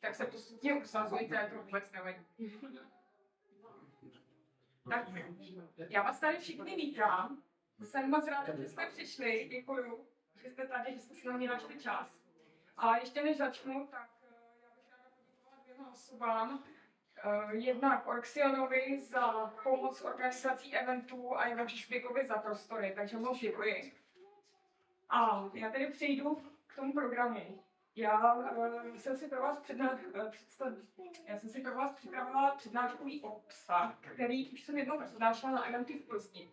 tak se postupně usazujte, to vůbec nevadí. Tak já vás tady všichni vítám. Jsem moc ráda, že jste přišli. Děkuju, že jste tady, že jste si na mě našli čas. A ještě než začnu, tak já bych ráda poděkovala dvěma osobám. Jednak Orxionovi za pomoc organizací eventů a Janu Šišpikovi za prostory, takže moc děkuji. A já tedy přejdu k tomu programu. Já jsem si pro vás připravila přednáškový obsah, který už jsem jednou přednášela na eventy v Plzni.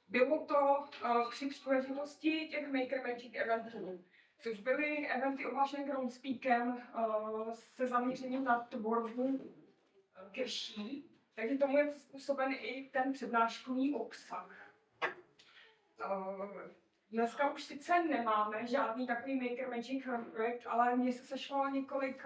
Bylo to při příležitosti těch Maker Magic eventů, což byly eventy ohlášené Groundspeakem se zaměřením na tvorbu cacheů, takže tomu je způsoben i ten přednáškový obsah. Dneska už sice nemáme žádný takový Maker Magic projekt, ale mně se sešlo několik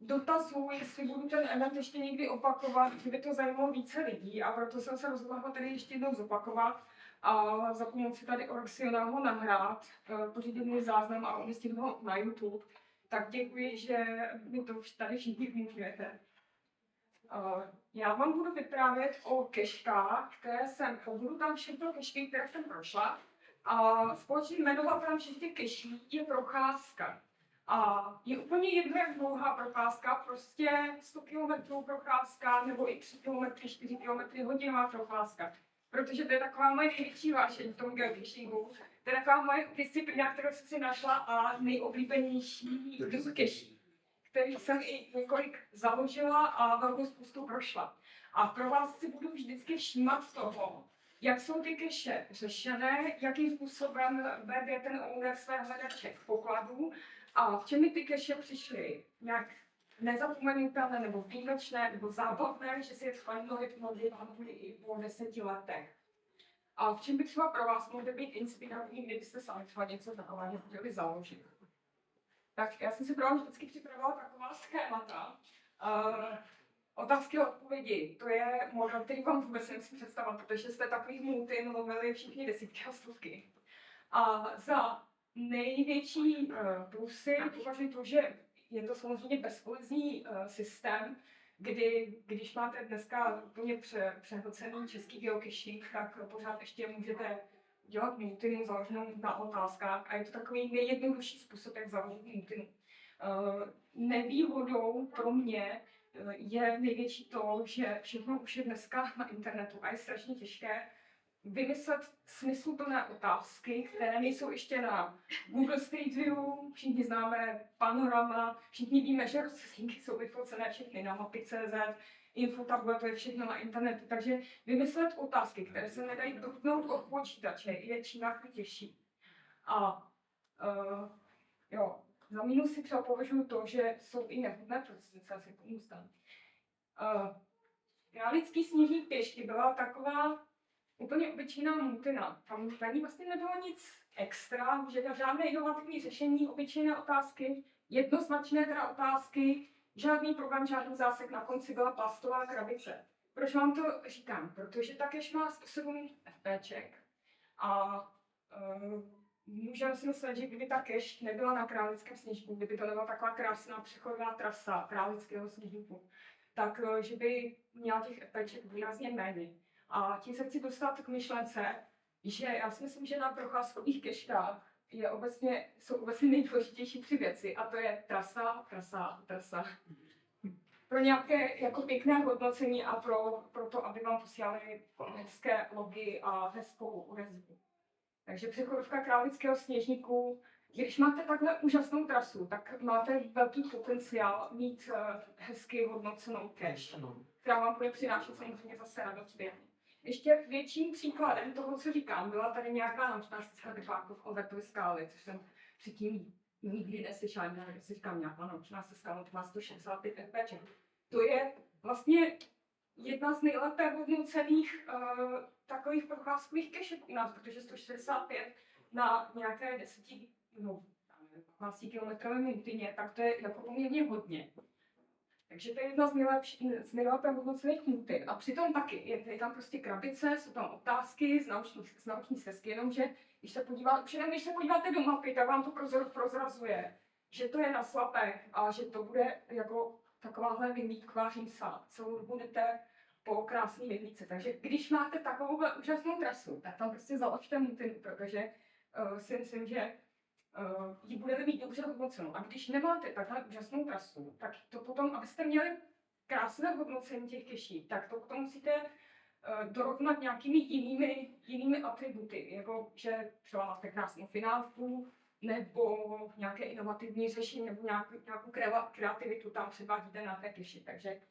dotazů, jestli budu ten event ještě někdy opakovat, že by to zajímalo více lidí, a proto jsem se rozhodla tady ještě jednou zopakovat a za pomoci tady Orxiona ho nahrát, pořídit můj záznam a umístit ho na YouTube. Tak děkuji, že mi to tady všichni umožňujete. Já vám budu vyprávět o keškách, které jsem, budu tam všechno kešky, které jsem prošla. A společným jmenovatelem všech těch keší je procházka. A je úplně jedno, jak dlouhá procházka, prostě 100 km procházka, nebo i 3 km, 4 km hodinová procházka. Protože to je taková moje největší vášeň v tom geocachingu. To je taková moje disciplína, kterou jsem si našla a nejoblíbenější druh keší, který jsem i několik založila a velkou spoustu prošla. A pro vás si budu vždycky všímat toho, jak jsou ty cache řešené, jakým způsobem vede ten owner své hledače k pokladu a v čem mi ty cache přišly nějak nezapomenutelné nebo výjimečné nebo zábavné, že si je třeba mnohdy pamatují i po 10 letech. A v čem by třeba pro vás mohly být inspirativní, kdybyste sami třeba něco takového chtěli založit. Tak já jsem si pro vás vždycky připravila taková schémata. Otázky a odpovědi, to je model, který vám vůbec nemusím představovat, protože jste takových multin mluvili všichni desítky a stovky. A za největší plusy považuji to, že je to samozřejmě bezkolizní systém, kdy, když máte dneska úplně přehlcený český geocaching, tak pořád ještě můžete dělat multinu založenou na otázkách a je to takový nejjednodušší způsob, jak založit multinu. Nevýhodou pro mě je největší to, že všechno už je dneska na internetu a je strašně těžké vymyslet smysluplné otázky, které nejsou ještě na Google Street View, všichni známe Panorama, všichni víme, že rozcesníky jsou vyfocené všechny na mapy.cz, infotable, to je všechno na internetu, takže vymyslet otázky, které se nedají dotknout od počítače, je čím dál těžší. A za minus si třeba považuji to, že jsou i nevhodné procesy, se k tomu stanu. Králický sněžní pěšky byla taková úplně obyčejná multina. Tam na ní vlastně nebylo nic extra, že žádné inovativní řešení, obyčejné otázky, jednoznačné teda otázky, žádný problém, žádný zásek, na konci byla plastová krabice. Proč vám to říkám? Protože ta cache má 107 FPček a můžeme si myslet, že kdyby ta cache nebyla na Králickém sněžníku, kdyby to nebyla taková krásná přechodová trasa Králického sněžníku, tak že by měla těch FPček výrazně méně. A tím se chci dostat k myšlence, že já si myslím, že na procházkových keškách jsou obecně nejdůležitější 3 věci, a to je trasa, trasa, trasa. Pro nějaké jako pěkné hodnocení a pro to, aby vám posílali hezké logy a hezkou odezvu. Takže přechodovka Králického sněžníku, když máte takhle úžasnou trasu, tak máte velký potenciál mít hezky hodnocenou cache, která vám bude přinášet samozřejmě zase radost během. Ještě větším příkladem toho, co říkám, byla tady nějaká naučná stezka Teplákov Overtovy skály, což jsem předtím nikdy neslyšela, když si říkám nějaká naučná stezka, no to má 165 FPček. To je vlastně jedna z nejlépe hodnocených takových procházkových kešek u nás, protože 165 na nějaké 15 kilometrové multině, tak to je jako poměrně hodně. Takže to je jedna z nejlépe hodnocených multin. A přitom taky, je tam prostě krabice, jsou tam otázky z nauční stezky, jenomže když se podíváte do mapy, tak vám to prozrazuje že to je na slapek a že to bude jako takováhle vyhlídková římsa, co budete po krásné vyhlídce. Takže když máte takovouhle úžasnou trasu, tak tam prostě založte Mutinu, protože si myslím, že ji budete mít dobře hodnocenou. A když nemáte takhle úžasnou trasu, tak to potom, abyste měli krásné hodnocení těch keší, tak to potom musíte dorovnat nějakými jinými atributy, jako že třeba máte krásnou finálku, nebo nějaké inovativní řešení, nebo nějakou kreativitu tam předvádíte na té keši. Takže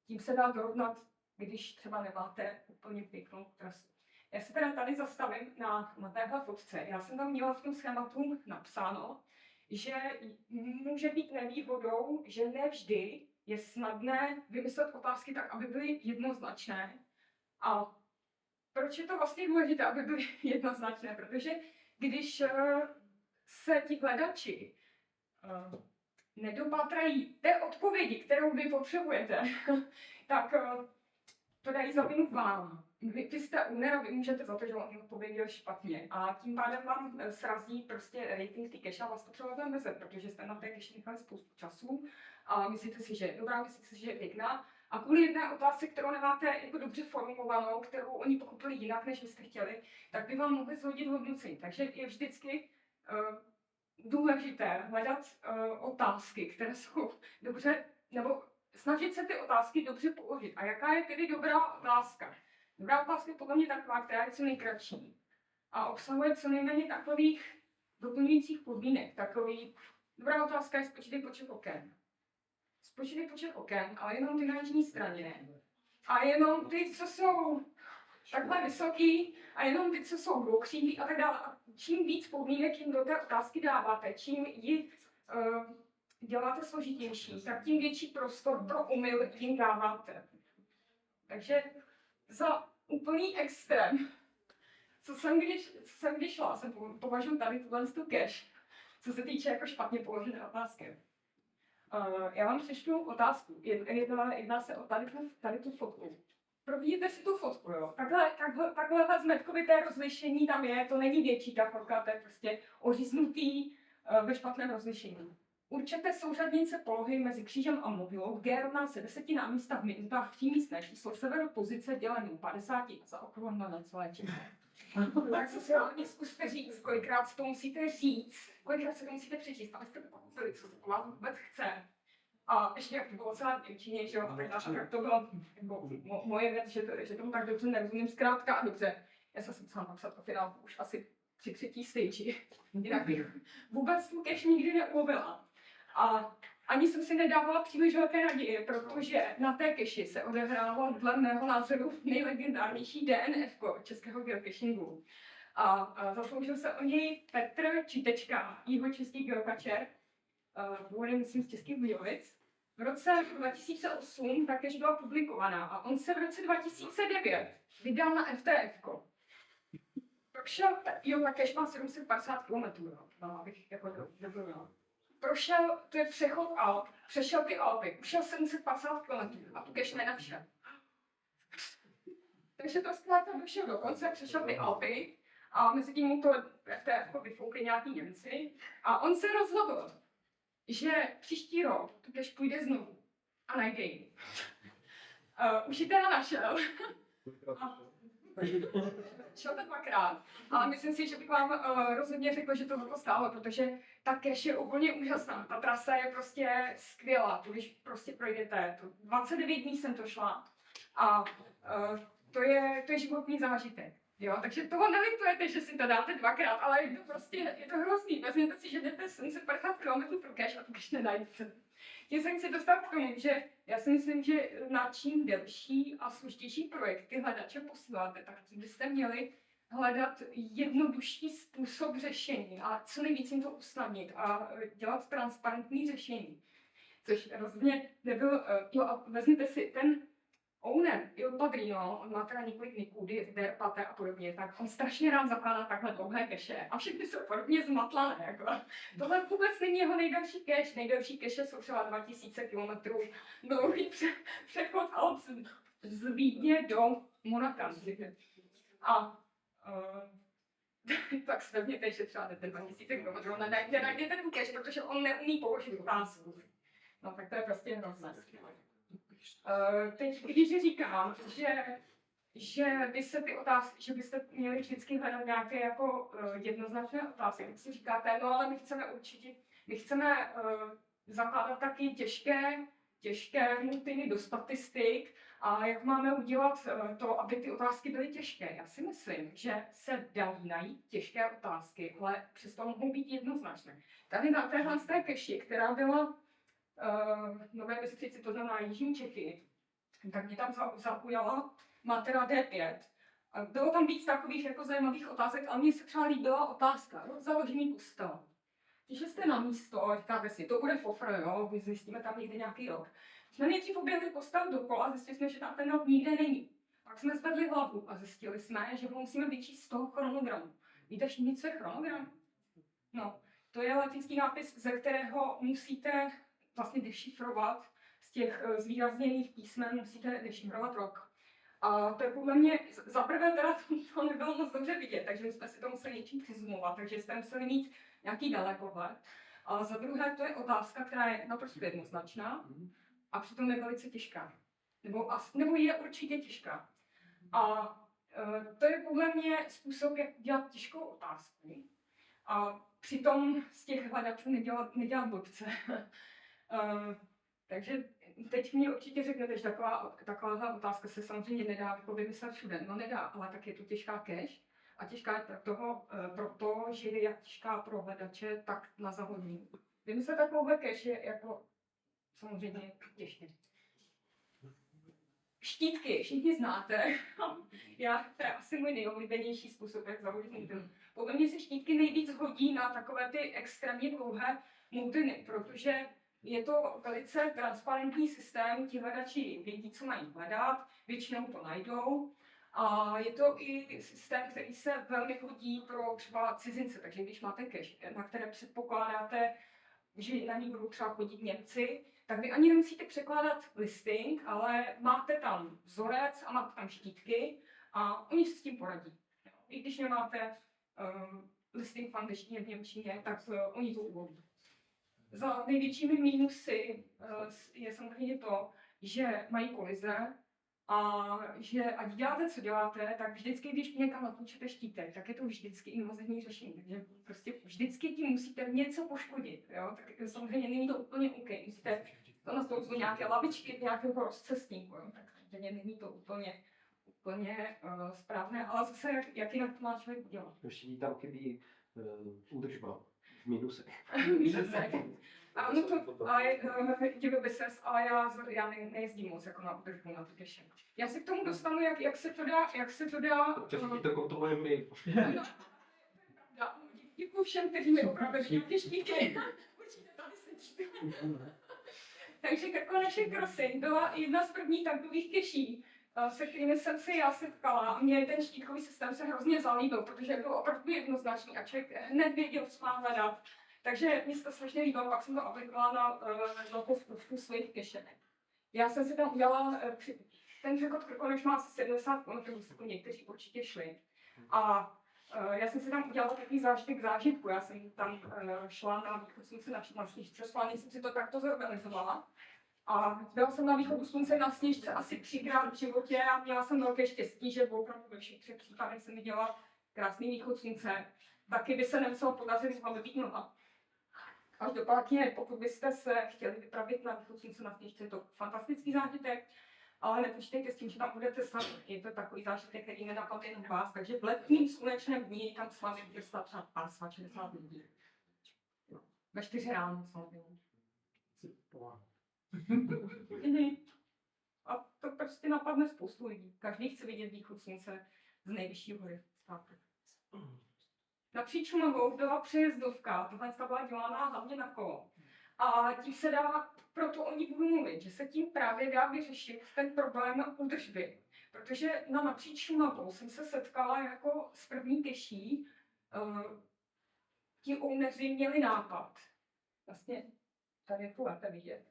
tím se dá dorovnat, když třeba nemáte úplně pěknou trasu. Já se teda tady zastavím na téhle fotce. Já jsem tam měla v tom schématu napsáno, že může být nevýhodou, že nevždy je snadné vymyslet otázky tak, aby byly jednoznačné. A proč je to vlastně důležité, aby byly jednoznačné? Protože když se ti hledači nedopátrají té odpovědi, kterou vy potřebujete, tak to dají za vinu vám. Vy jste owner a vy můžete za to, že on odpověděl špatně. A tím pádem vám srazí prostě rating ty cache a vás to třeba vymezet, protože jste na té cache nechali spoustu času a myslíte si, že je dobrá, myslíte si, že je pěkná. A kvůli jedné otázce, kterou nemáte jako dobře formulovanou, kterou oni pochopili jinak, než byste chtěli, tak by vám mohli shodit hodnocení. Takže je vždycky důležité hledat otázky, které jsou dobře, nebo snažit se ty otázky dobře položit. A jaká je tedy dobrá otázka? Dobrá otázka je podle mě taková, která je co nejkratší a obsahuje co nejméně takových doplňujících podmínek. Dobrá otázka je spočítej počet oken. Spočítej počet oken, ale jenom ty na jižní straně. A jenom ty, co jsou takhle vysoký, a jenom ty, co jsou dvoukřídlí a tak dále. A čím víc podmínek jim do té otázky dáváte, čím ji děláte složitější, tak tím větší prostor pro omyl jim dáváte. Takže za úplný extrém, co jsem když šla, jsem považuji tady tuhle cache, co se týče jako špatně položené otázky. Já vám přečtu otázku. Jedná se o tady tu fotku. Providíte si tu fotku, jo? Takhle zmetkovité rozlišení tam je, to není větší ta fotka, to je prostě oříznutý ve špatném rozlišení. Určité souřadnice polohy mezi křížem a mobilou, G rovná se 10 na místa v minutách, 3 místné číslo, severopozice dělený 50 a zaokrouhlené na celé číslo. Tak sociálně zkuste říct, kolikrát si to musíte říct, kolikrát se to musíte přečíst, abyste pochopili, co se po vás vůbec chce. A ještě jak to bylo celá v němčině, že jo, tak to bylo jako moje věc, že tomu tak dobře nerozumím zkrátka a dobře. Já jsem sám napsat o finálku už asi 3/3 stage, jinak bych vůbec tu cache nikdy neumluvila. A ani jsem si nedávala příliš velké naděje, protože na té cache se odehrálo dle mého názoru nejlegendárnější DNF českého geocachingu. A zasloužil se o něj Petr Čitečka, jihočeský geocacher, původem myslím z Českých Budějovic. V roce 2008 ta cache byla publikovaná a on se v roce 2009 vydal na FTF. Prošel, ta cache má 750 km, abych jako doplnila. Prošel, to je přechod Alp, přešel ty Alpy, ušel 750 km a tu cache nenašel. Takže to zkrátka došel do konce, přešel ty Alpy a mezi tím mu to FTF vyfoukli nějaký Němci a on se rozhodl, že příští rok tu cache půjde znovu a najde ji. Už ji teda našel. Šel to 2krát, ale myslím si, že bych vám rozhodně řekla, že to za to stálo, protože ta cache je úplně úžasná. Ta trasa je prostě skvělá, když prostě projdete. 29 dní jsem to šla a to je životní zážitek. Jo, takže toho nelitujete, že si to dáte 2krát, ale je to hrozný. Vezměte si, že jdete 750 km pro cache a tu cache nenajdete. Tím se chci dostat k tomu, že já si myslím, že na čím delší a složitější projekty hledače posíláte, tak byste měli hledat jednodušší způsob řešení a co nejvíc jim to usnadnit a dělat transparentní řešení. Což rozhodně nebyl, jo a vezměte si ten owner, Il Padrino, on má teda několik niků, Derpate a podobně, tak on strašně rád zakládá takhle dlouhé cache a všechny jsou podobně zmatlané. Jako. Tohle vůbec není jeho nejdelší cache, nejdelší cache jsou třeba 2000 km dlouhý přechod Alp z Vídně do Monaka. A tak se vezměte, že třeba ten 2000 km, nenajdete tu cache, protože on neumí položit otázku. No tak to je prostě hrozné. Teď, když říkám, že byste ty otázky, že byste měli vždycky hledat nějaké jako jednoznačné otázky, tak si říkáte, no ale my chceme zakládat taky těžké multiny do statistik a jak máme udělat to, aby ty otázky byly těžké. Já si myslím, že se dají najít těžké otázky, ale přesto mohou být jednoznačné. Tady na téhle z té cache, která byla Nové Bystřici, to znamená Jižní Čechy, tak mě tam zaujala Matera D5. A bylo tam víc takových jako zajímavých otázek, ale mně se třeba líbila otázka, založení kostela. Když jste na místo, říkáte si, to bude fofr, jo, zjistíme tam někde nějaký rok. Jsme nejdřív objeli kostel dokola a zjistili jsme, že tam ten rok nikde není. Pak jsme zvedli hlavu a zjistili jsme, že ho musíme vyčíst z toho chronogramu. Víte, co je chronogram? No, to je latinský nápis, ze kterého musíte vlastně dešifrovat z těch zvýrazněných písmen, musíte dešifrovat rok. A to je podle mě, zaprvé teda to nebylo moc dobře vidět, takže jsme si to museli něčím přizumovat, takže jste museli mít nějaký dalekohled. A za druhé to je otázka, která je naprosto jednoznačná a přitom je velice těžká. Nebo je určitě těžká. A to je podle mě způsob, jak dělat těžkou otázku. A přitom z těch hledačů nedělat blbce. Takže teď mě určitě řeknete, že taková otázka se samozřejmě nedá jako vymyslet všude. No nedá, ale tak je to těžká cache. A těžká je proto, že je jak těžká pro hledače, tak na zahodní. Vymyslet takovouhle cache je jako samozřejmě těžké. Štítky, všichni znáte. To je asi můj nejoblíbenější způsob, jak založit multinu. Podle mě se štítky nejvíc hodí na takové ty extrémně dlouhé multiny, protože je to velice transparentní systém, ti hledači vědí, co mají hledat, většinou to najdou. A je to i systém, který se velmi hodí pro třeba cizince, takže když máte cache, na které předpokládáte, že na ní budou třeba chodit Němci, tak vy ani nemusíte překládat listing, ale máte tam vzorec a máte tam štítky a oni se s tím poradí. I když nemáte listing v angličtině, v němčině, tak oni to uvolí. Za největšími mínusy je samozřejmě to, že mají kolize a že ať děláte, co děláte, tak vždycky, když někam natlučete štítek, tak je to vždycky invazivní řešení. Takže prostě vždycky tím musíte něco poškodit. Jo? Tak samozřejmě není to úplně OK. Musíte to nastoupit do nějaké lavičky, nějakého rozcestníku. Jo? Tak samozřejmě není to úplně správné, ale zase jak jinak to má člověk udělat. Ještě tam chybí údržba v minusech. Ano, divil by ses, ale já nejezdím moc jako na údržbu na tu cache. Já se k tomu dostanu, jak se to dá. Časně to kontrolujeme my. Děkuji všem, kteří mi opravdu nějaké štítky. Určitě tady se čtu. Takže Krkonoše Crossing byla jedna z prvních takových caší, se kterými jsem se já setkala. A mně ten štítkový systém se hrozně zalíbil, protože byl opravdu jednoznačný a člověk hned věděl, co má hledat. Takže mě se to strašně líbilo, pak jsem to aplikovala na velkou spoustu svých cache. Já jsem si tam udělala, ten přechod Krkonoš má asi 70 km, někteří určitě šli. A já jsem si tam udělala takový zážitek zážitku. Já jsem tam šla na východ slunce na sněžce, schválně jsem si to takto zorganizovala. A byla jsem na východu slunce na sněžce asi 3krát v životě a měla jsem velké štěstí, že opravdu ve všech 3 případech jsem viděla krásný východ slunce. Taky by se nemuselo podařit, že mám být noha. Každopádně, pokud byste se chtěli vypravit na východ slunce na sněžce, je to fantastický zážitek, ale nepočítejte s tím, že tam budete sami. Je to takový zážitek, který nenapadne jenom vás, takže v letním slunečném dni tam s vámi bude stát třeba 50-60 lidí. Ve 4 ráno samozřejmě. A to prostě napadne spoustu lidí. Každý chce vidět východ slunce z nejvyšší hory státu. Napříč Šumavou byla přejezdovka, tohle byla dělaná hlavně na kolo. A tím se dá, proto o ní budu mluvit, že se tím právě dá vyřešit ten problém údržby. Protože na napříč Šumavou jsem se setkala jako s první caší, ti owneři měli nápad, vlastně tady je to lépe vidět,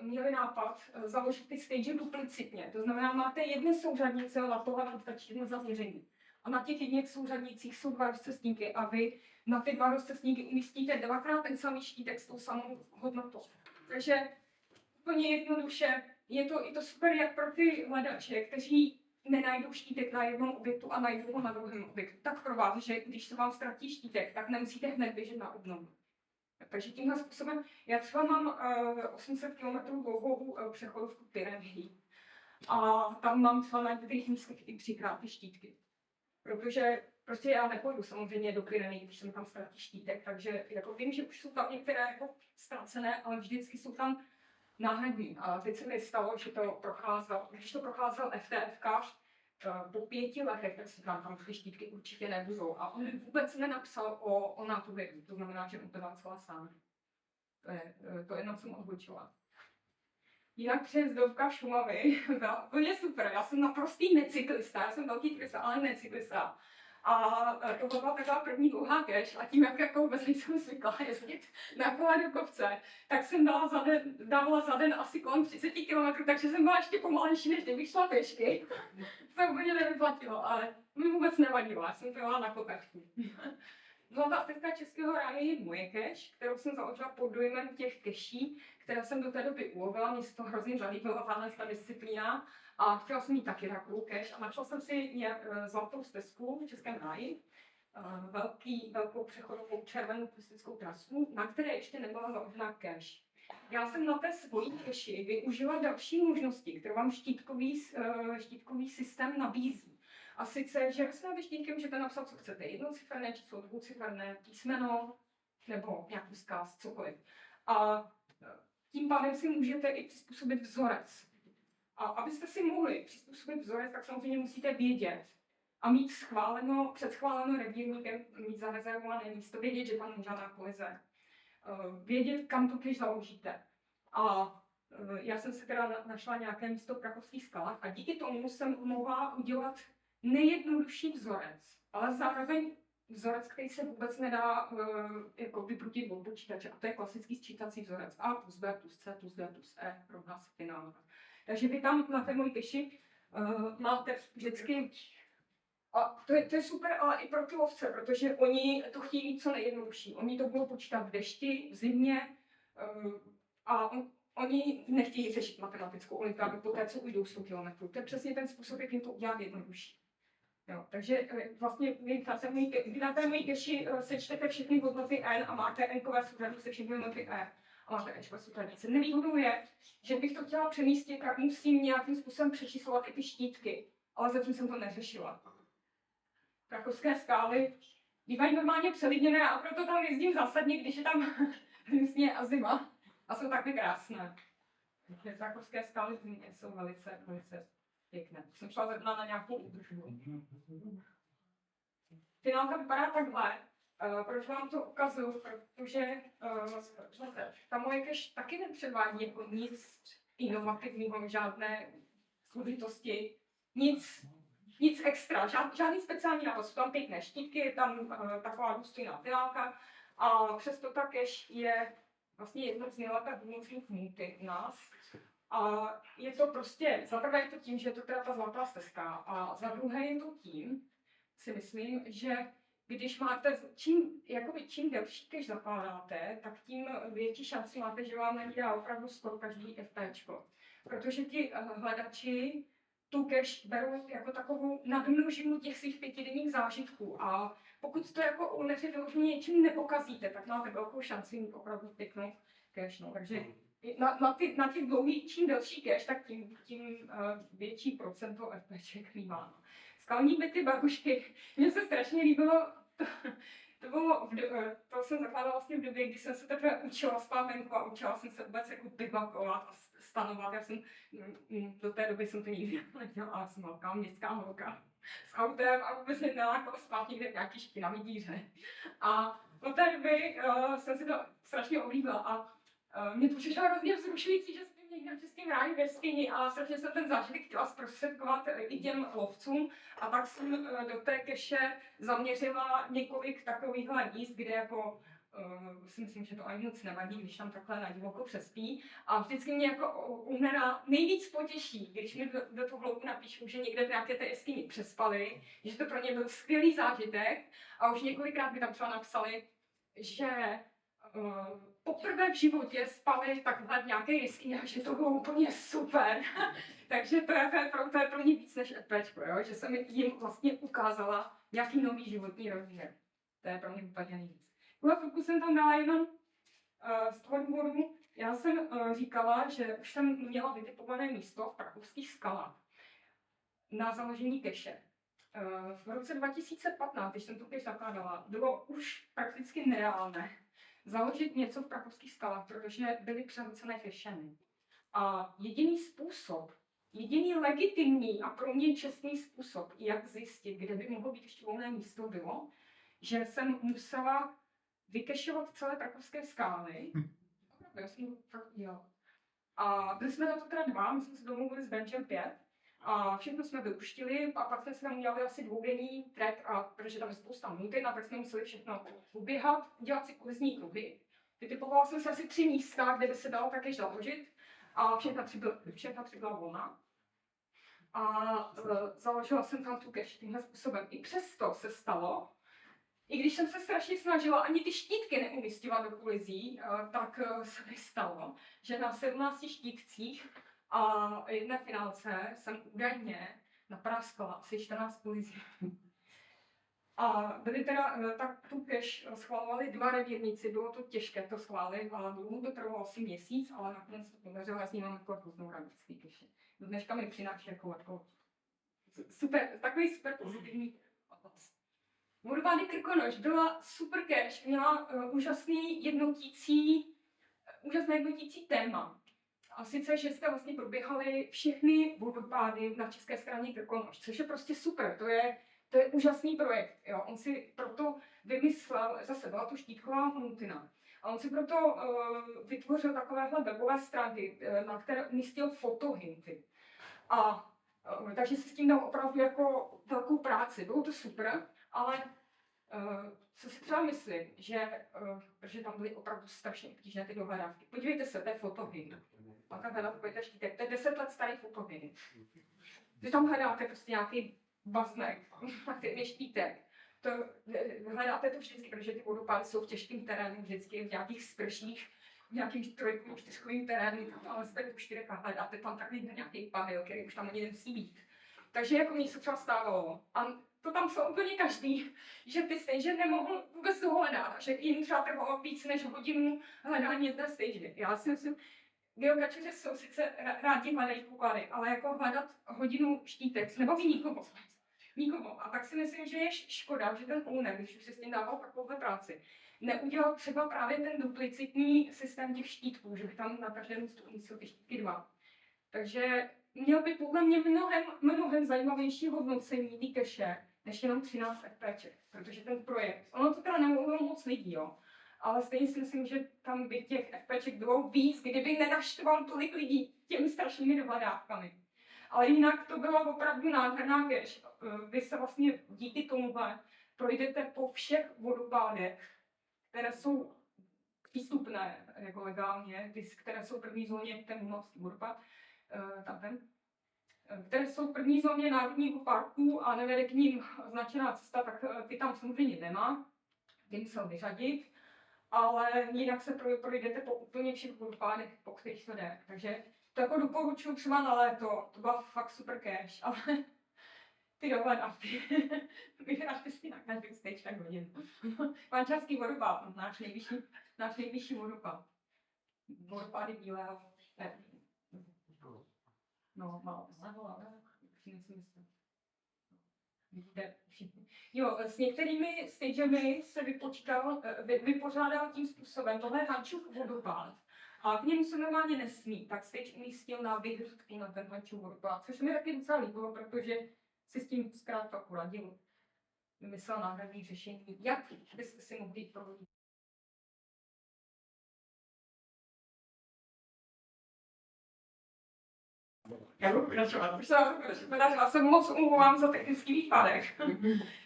měli nápad založit ty stage duplicitně. To znamená, máte jedné souřadnice, na tohle vám stačí jedno zaměření. a na těch jedných souřadnicích jsou 2 rozcestníky a vy na ty 2 rozcestníky umístíte 2krát ten samý štítek s tou samou hodnotou. Takže úplně jednoduše je to super jak pro ty hledače, kteří nenajdou štítek na jednom objektu a najdou ho na druhém objektu. Tak pro vás, že když se vám ztratí štítek, tak nemusíte hned běžet na obnovu. Takže tímhle způsobem, já třeba mám 800 km dlouhou přechodovku Pyrenejí. A tam mám třeba na některých místech i 3krát ty štítky. Protože prostě já nepojdu samozřejmě do Pyrenejí, když jsem tam ztratí štítek, takže jako vím, že už jsou tam některé jako ztracené, ale vždycky jsou tam náhradní. A teď se mi stalo, že to procházel, když to procházel FTFkář, po 5 letech, tak si tam ty štítky určitě nebudou. A on vůbec nenapsal o nápovědu, to znamená, že on to dal celá sám. To jenom jsem odbočila. Jinak přejezdovka Šumavy byla úplně super. Já jsem naprostý necyklista, já jsem velký cyklista, ale necyklista. A to byla taková první dlouhá cash a tím, jak jako vůbec nejsem zvyklá jezdit na kole do kopce, tak jsem dávala za den asi kolem 30 km, takže jsem byla ještě pomalejší, než kdybych šla pěšky. To úplně nevyplatilo, ale mi vůbec nevadilo, já jsem to jela na kopečku. Zlatá stezka Českého ráje je moje cash, kterou jsem založila pod dojmem těch caší, které jsem do té doby ulovila, mě se to hrozně zalíbila, tato disciplína. A chtěla jsem mít taky takovou cash a našla jsem si zlatou stezku v Českém ráji, velkou přechodovou červenou turistickou trasu, na které ještě nebyla založena cash. Já jsem na té svojí cashi využila další možnosti, které vám štítkový systém nabízí. A sice, že s štítkem můžete napsat, co chcete, jednociferné číslo, dvouciferné písmeno, nebo nějaký vzkaz, cokoliv. A tím pádem si můžete i přizpůsobit vzorec. A abyste si mohli přizpůsobit vzorec, tak samozřejmě musíte vědět a mít předschváleno revírníkem, mít zarezervované místo, vědět, že tam není žádná kolize, vědět, kam to když založíte. A já jsem se teda našla nějaké místo v Prahovských skalách a díky tomu jsem mohla udělat nejjednodušší vzorec, ale zároveň vzorec, který se vůbec nedá jako vyprutit od počítače. A to je klasický sčítací vzorec. A plus B plus C plus D plus E rovná se finál. Takže vy tam na té mojí cashi máte vždycky, a to je super, ale i pro ty lovce, protože oni to chtějí mít co nejjednodušší. Oni to budou počítat v dešti, v zimě a oni nechtějí řešit matematickou olympiádu po té, co ujdou 100 km. To je přesně ten způsob, jak jim to udělat jednodušší. Jo, takže vlastně vy na té mojí cashi sečtete všechny hodnoty n a máte n-kové souřadnice se všechny hodnoty e. A máte n-kové souřadnice. Nevýhodou je, že bych to chtěla přemístit, tak musím nějakým způsobem přečíslovat i ty štítky. Ale zatím jsem to neřešila. Prahovské skály bývají normálně přelidněné a proto tam jezdím zásadně, když je tam hnusně a zima. A jsou taky krásné. Prahovské skály v zimě jsou velice pěkné. Jsem šla zrovna na nějakou údržbu. Finálka vypadá takhle. Proč vám to ukazuju? Protože ta moje cash taky nepředvádí jako nic inovativního, žádné složitosti, nic extra, žádný speciální nápad. Jsou tam pěkné štítky, je tam taková důstojná finálka a přesto ta cash je vlastně jedno z nejlépe budoucích multi u nás. A je to prostě, za prvé je to tím, že je to teda ta zlatá stezka a za druhé je to tím, si myslím, že když máte, čím delší cash zakládáte, tak tím větší šanci máte, že vám na ní dá opravdu skoro každý FPčko. Protože ti hledači tu cash berou jako takovou nadmnožinu těch svých 5denních zážitků a pokud to jako u vyloženě něčím nepokazíte, tak máte velkou šanci mít opravdu pěknou cash. No. Takže na těch dlouhých, čím delší cash, tak tím větší procento FPček má. Skalní byty babušky, mně se strašně líbilo, to jsem zakládala vlastně v době, kdy jsem se teprve učila spát venku a učila jsem se vůbec jako bivakovat a stanovat. Já jsem, do té doby jsem to nikdy nedělala, ale jsem velká městská holka s autem a vůbec mě nelákalo spát někde v nějaký špinavý díře. A do té doby jsem si to strašně oblíbila a mě to přišlo hrozně vzrušující, že jsem někde v Českém ráji ve jeskyni a strašně jsem ten zážitek chtěla zprostředkovat i těm lovcům a tak jsem do té keše zaměřila několik takovýchhle míst, kde jako si myslím, že to ani moc nevadí, když tam takhle na divoko přespí. A vždycky mě jako Uhnera nejvíc potěší, když mi do toho hloubu napíšu, že někde v nějaké té jeskyni přespali, že to pro ně byl skvělý zážitek. A už několikrát mi tam třeba napsali, že poprvé v životě spali takhle v nějaké jeskyni a že to bylo úplně super. Takže to je pro mě víc než EPčko, jo? Že jsem jim vlastně ukázala nějaký nový životní rozměr. To je pro mě úplně nejvíc. Tuhle fotku jsem tam dala jenom z toho důvodu, já jsem říkala, že už jsem měla vytipované místo v Prahovských skalách na založení keše. V roce 2015, když jsem tu keš zakládala, bylo už prakticky nereálné založit něco v Prahovských skalách, protože byly přehlcené kešeny. A jediný legitimní a pro mě čestný způsob, jak zjistit, kde by mohlo být ještě volné místo, bylo, že jsem musela vykešovat celé Prahovské skály. Já jsem to fakt udělala. A byli jsme na to teda 2, my jsme se domluvili s Benchem 5. A všechno jsme vyuštili a pak jsme si tam udělali asi 2denní trek, a protože tam je spousta minutin, a tak jsme museli všechno uběhat, dělat si kolizní kruhy. Vytipovala jsem si asi 3 místa, kde by se dalo také založit, a všechna 3 byla volná. A založila jsem tam tu keš tímhle způsobem. I přesto se stalo, i když jsem se strašně snažila ani ty štítky neumístěvat do kolizí, tak se mi stalo, že na 17 štítcích a jedné finálce jsem údajně napráskala asi 14 kolizí. A byly teda, tak tu keš schvalovali 2 revírníci, bylo to těžké to schválit, ale dlouho to trvalo asi měsíc, ale nakonec to podařilo, já s ním mám jako hroznou radost z té keše. Do dneška mi přináší jako super, takový super pozitivní ovoc. Vodopády Krkonoš byla super cash, měla úžasné jednotící téma. A sice, že jste vlastně proběhaly všechny vodopády na české straně Krkonoš, což je prostě super, to je úžasný projekt. Jo. On si proto vymyslel, zase byla to štítková hmutina, a on si proto vytvořil takovéhle webové stránky, na které umístil fotohinty. A takže si s tím dal opravdu jako velkou práci, bylo to super. Ale co si třeba myslím, že tam byly opravdu strašně obtížné ty dohledávky. Podívejte se, to je fotohyn. Pak tam hledáte takový štítek, to je 10 let starý fotohyn. Vy tam hledáte prostě nějaký baznek, na kterým je štítek. To, hledáte to vždycky, protože ty vodopády jsou v těžkém terénu, vždycky v nějakých sprších, v nějakých 3-4 terénu, ale jste v 4 hledáte tam takový nějaký pahel, který už tam ani nemusí být. Takže jako mně se třeba stávalo. A to tam jsou úplně každý, že ty stage nemohl vůbec toho hledat, a že jim třeba trvalo víc než hodinu hledání jedné stage. Já si myslím, geogračeři jsou sice rádi hledají poklady, ale jako hledat hodinu štítek nebaví nikomu. A tak si myslím, že je škoda, že ten owner, když už se s tím dával takovouhle práci, neudělal třeba právě ten duplicitní systém těch štítků, že by tam na každém stupni jsou ty štítky 2. Takže měl by podle mě mnohem zajímavější hodnocení té keše, než jenom 13 FPček, protože ten projekt, ono to teda nemluvilo moc lidí, jo, ale stejně si myslím, že tam by těch FPček bylo víc, kdyby nenaštval tolik lidí těmi strašnými dohledávkami. Ale jinak to byla opravdu nádherná keš. Vy se vlastně díky tomuhle projdete po všech vodopádech, které jsou přístupné jako legálně, které jsou v první zóně, ten Humavský vodopád, které jsou v první zóně národního parku a nevede k ním značená cesta, tak ty tam samozřejmě nemá, ty musel vyřadit, ale jinak se projdete po úplně všech vodopádech, po kterých se jde. Takže to jako doporučuji třeba na léto, to byla fakt super cash, ale ty dohledávky, vyhráte si na každý stage tak hodin. Pančarský vodopád, náš nejvyšší vodopád. Vodopády bílého, ne. No, vidíte všichni. Jo, s některými stagemi se vypořádal tím způsobem, tohle je Hančův vodopád. A k němu se normálně nesmí, tak stage umístil na vyhrstku na ten Hančův vodopád, což se mi taky docela líbilo, protože si s tím zkrátka poradil. Vymyslel náhradní řešení, jak byste si mohli provodit. Já budu pokračovat, protože já se moc omlouvám za technický výpadek.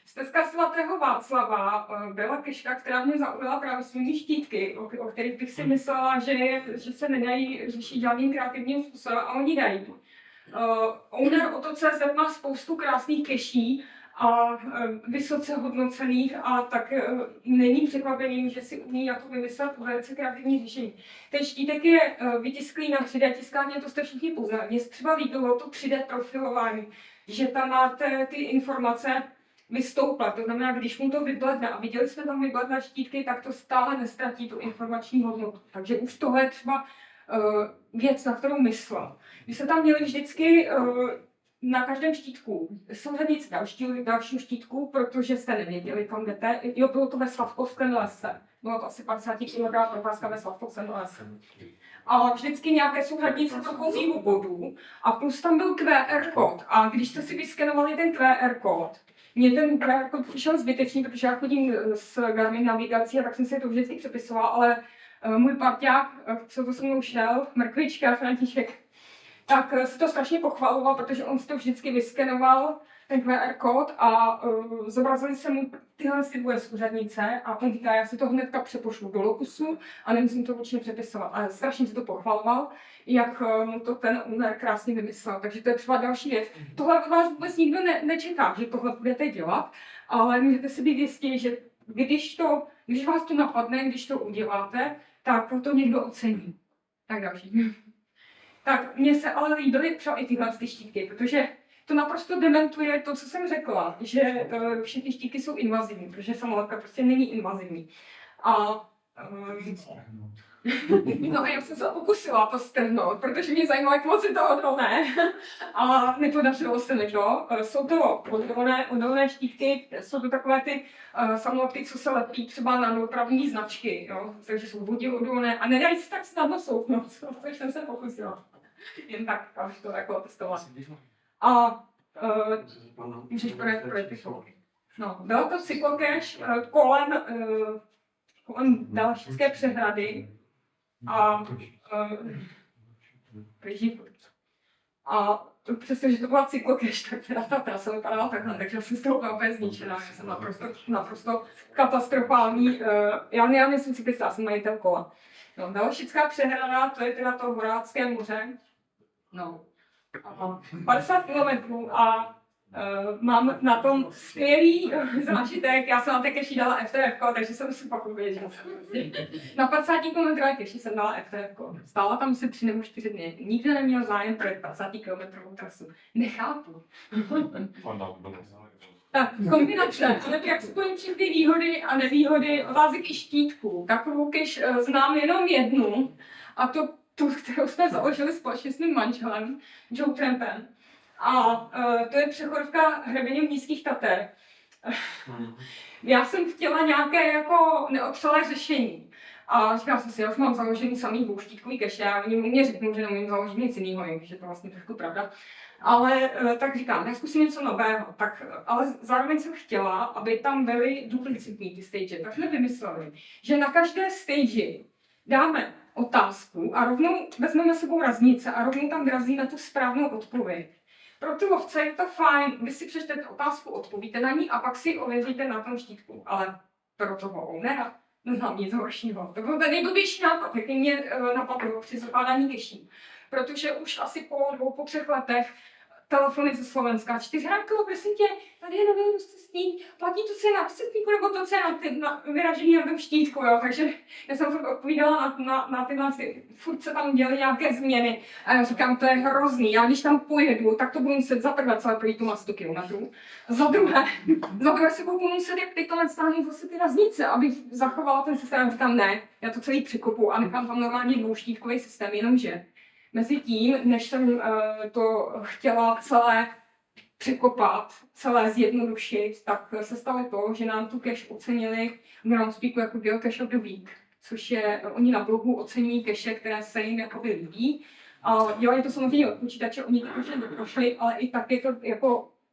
Stezka svatého Václava byla keška, která mě zaujala právě svými štítky, o kterých bych si myslela, že se nedají řešit žádným kreativním způsobem a oni dají. Owner Oto.cz má spoustu krásných keší a vysoce hodnocených a tak není překvapením, že si umí jako vymyslet velice kreativní řešení. Ten štítek je vytisklý na 3D tiskárně, to jste všichni poznali. Mně se třeba líbilo to 3D profilování, že tam máte ty informace vystouplat. To znamená, když mu to vybledne a viděli jsme tam vybledné štítky, tak to stále nestratí tu informační hodnotu. Takže už tohle je třeba věc, na kterou myslel. My jsme tam měli vždycky na každém štítku souřadnici dalšího štítku, protože jste nevěděli, kam jdete. Jo, bylo to ve Slavkovském lese. Bylo to asi 50 km procházka ve Slavkovském lese. A vždycky nějaké souřadnice prochozího bodu. A plus tam byl QR kód. A když jste si vyskenovali ten QR kód, mně ten QR kód přišel zbytečný, protože já chodím s Garmin navigací a tak jsem si to vždycky přepisovala, ale můj parťák, co to se mnou šel, Mrkvička, František, tak si to strašně pochvaloval, protože on si to vždycky vyskenoval, ten QR kód, a zobrazili se mu tyhle dvoje souřadnice a on říká, já si to hnedka přepošlu do Locusu a nemusím to určitě přepisovat. Ale strašně si to pochvaloval, jak mu to ten owner krásně vymyslel. Takže to je třeba další věc. Tohle od vás vůbec nikdo nečeká, že tohle budete dělat, ale můžete si být jistí, že když vás to napadne, když to uděláte, tak to někdo ocení. Tak další. Tak mně se ale líbily třeba i tyhle štítky, protože to naprosto dementuje to, co jsem řekla, že všechny štítky jsou invazivní, protože samolepka prostě není invazivní. A no a já jsem se pokusila to strhnout, protože mě zajímalo, jak moc je to odolné. A nepodařilo se mi to. Jsou to odolné štítky, jsou to takové ty samolepky, co se lepí třeba na dopravní značky, jo? Takže jsou voděodolné a nedají se tak snadno souknout, což jsem se pokusila. Jen tak, až to jako testovat. A můžeš projekt. No, byla to cyklocache kolem Dalašské přehrady a přestože to byla cyklocache, tak teda ta trasa vypadala takhle, takže jsem z toho úplně zničená, já jsem naprosto katastrofální. Já nejsem cyklista, já jsem majitel kola. No, Dalašická přehrada, to je teda to Horácké moře. No, 50 kilometrů a mám na tom skvělý zážitek. Já jsem na té keši dala FTF, takže jsem si pak uvěděla. Na 50 km keši jsem dala FTF. Stála tam asi 3 nebo 4 dny. Nikdo neměl zájem pro 50 km trasu. Nechápu. Tak, kombinace, ale jak spojím všechny výhody a nevýhody otázek i štítků. Takovou keš znám jenom jednu, a tu, kterou jsme založili společně s mým manželem, Joe Trampem. A to je přechodovka hrebeně Nízkých Tater. Já jsem chtěla nějaké jako neotřelé řešení. A říkala jsem si, já už mám založený samý bouštítkový keše, já mě řeknu, že neumím založit nic jiného, takže to vlastně trošku pravda. Ale tak říkám, tak zkusím něco nového. Tak, ale zároveň jsem chtěla, aby tam byly duplicitní ty stage. Tak jsme vymysleli, že na každé stage dáme otázku a rovnou vezmeme sebou raznice a rovnou tam vyrazíme tu správnou odpověď. Pro ty lovce je to fajn, vy si přečtete otázku, odpovíte na ní a pak si ověříte na tom štítku. Ale pro toho ownera neznám nic horšího. To byl ten nejblbější nápad, jaký mě napadlo při zakládání keší. Protože už asi po 3 letech telefony ze Slovenska. 4 Hanko, prosím tě, tady je nový cestník, platí to cena cestníku nebo to cena na vyražení na tom štítku, jo. Takže já jsem furt odpovídala na tyhle, furt se tam děly nějaké změny. A já říkám, to je hrozný, já když tam pojedu, tak to budu muset za prvé celé projít tu na 100 km. Za druhé si budu muset jak teďka stáhnout zase ty raznice, abych zachovala ten systém. Říkám, ne, já to celý přikopu a nechám tam normálně dvouštítkový systém, jenomže mezi tím, než jsem to chtěla celé překopat, celé zjednodušit, tak se stalo to, že nám tu cache ocenili v Groundspeaku jako Geocache of the Week, což je, oni na blogu ocení cache, které se jim jakoby líbí. A dělají to samozřejmě od počítače, oni to už neprošli, ale i tak je to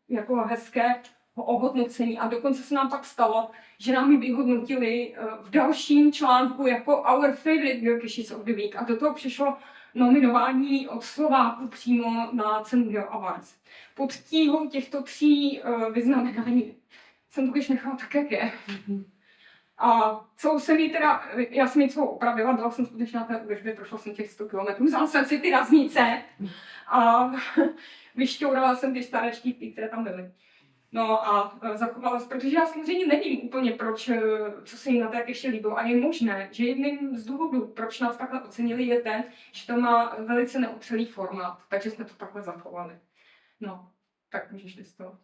jako hezké ohodnocení. A dokonce se nám pak stalo, že nám ji vyhodnotili v dalším článku jako Our Favorite Geocaches of the Week. A do toho přišlo nominování od Slováků přímo na cenu Geo Awards. Pod tíhou těchto 3 vyznamenání jsem to už nechala tak, jak je. A co jsem jí teda, já jsem ji celou opravila, byla jsem skutečně na té údržbě, prošla jsem těch 100 km, vzala jsem si ty raznice a vyšťourala jsem ty staré štítky, které tam byly. No a zachovala se, protože já samozřejmě nevím úplně proč, co se jim na té ještě líbilo. A je možné, že jedním z důvodů, proč nás takhle ocenili, je ten, že to má velice neotřelý formát, takže jsme to takhle zachovali. No, tak můžeš jít z toho.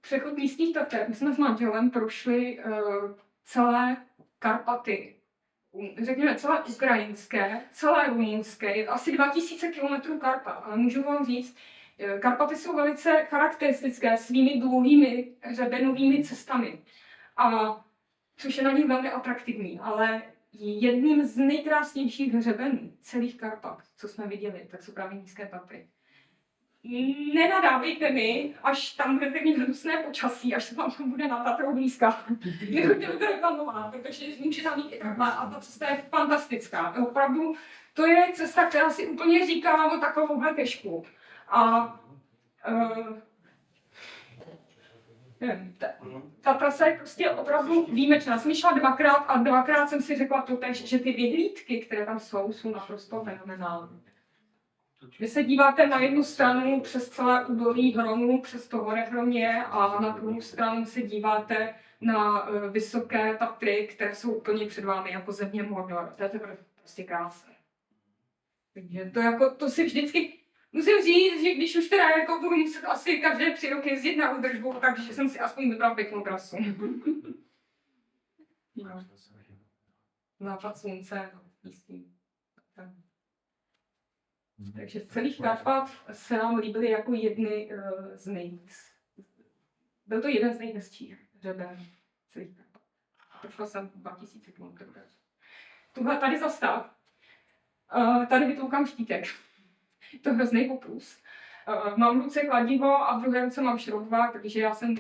Přechod místních Tater. My jsme s manželem prošli celé Karpaty. Řekněme celé ukrajinské, celé rumunské, asi 2000 km Karpat. Ale můžu vám říct, Karpaty jsou velice charakteristické svými dlouhými hřebenovými cestami, a což je na nich velmi atraktivní, ale jedním z nejkrásnějších hřebenů celých Karpat, co jsme viděli, tak jsou právě nízké Tatry. Nenadávejte mi, až tam budete mít hnusné počasí, až se vám to bude na Tatrou blízka. Nebuďte to reklamovat, protože může tam mít i takhle a ta cesta je fantastická. Opravdu, to je cesta, která si úplně říká o takovouhle kešku. A ta trasa je prostě opravdu výjimečná. Jsem šla 2krát a 2krát jsem si řekla totéž, že ty vyhlídky, které tam jsou naprosto fenomenální. Vy se díváte na jednu stranu přes celé údolí Hromu, přes to Horehromě, a na druhou stranu se díváte na vysoké Tatry, které jsou úplně před vámi jako země Mordor. To je prostě krásné. Takže to si vždycky musím říct, že když už teda jako budu muset asi každé 3 roky jezdit na údržbu, takže jsem si aspoň vybral pěknou trasu. No. Západ slunce, jistý. Takže z celých Karpat se nám líbily jako jedny z nejvíc. Byl to jeden z nejhezčích hřeben celých Karpat. Prošla jsem 2000 km. Tuhle tady zastav. Tady vytloukám štítek. To je hrozný poprus. Mám v ruce kladivo a v druhé ruce mám šroubovák, protože já jsem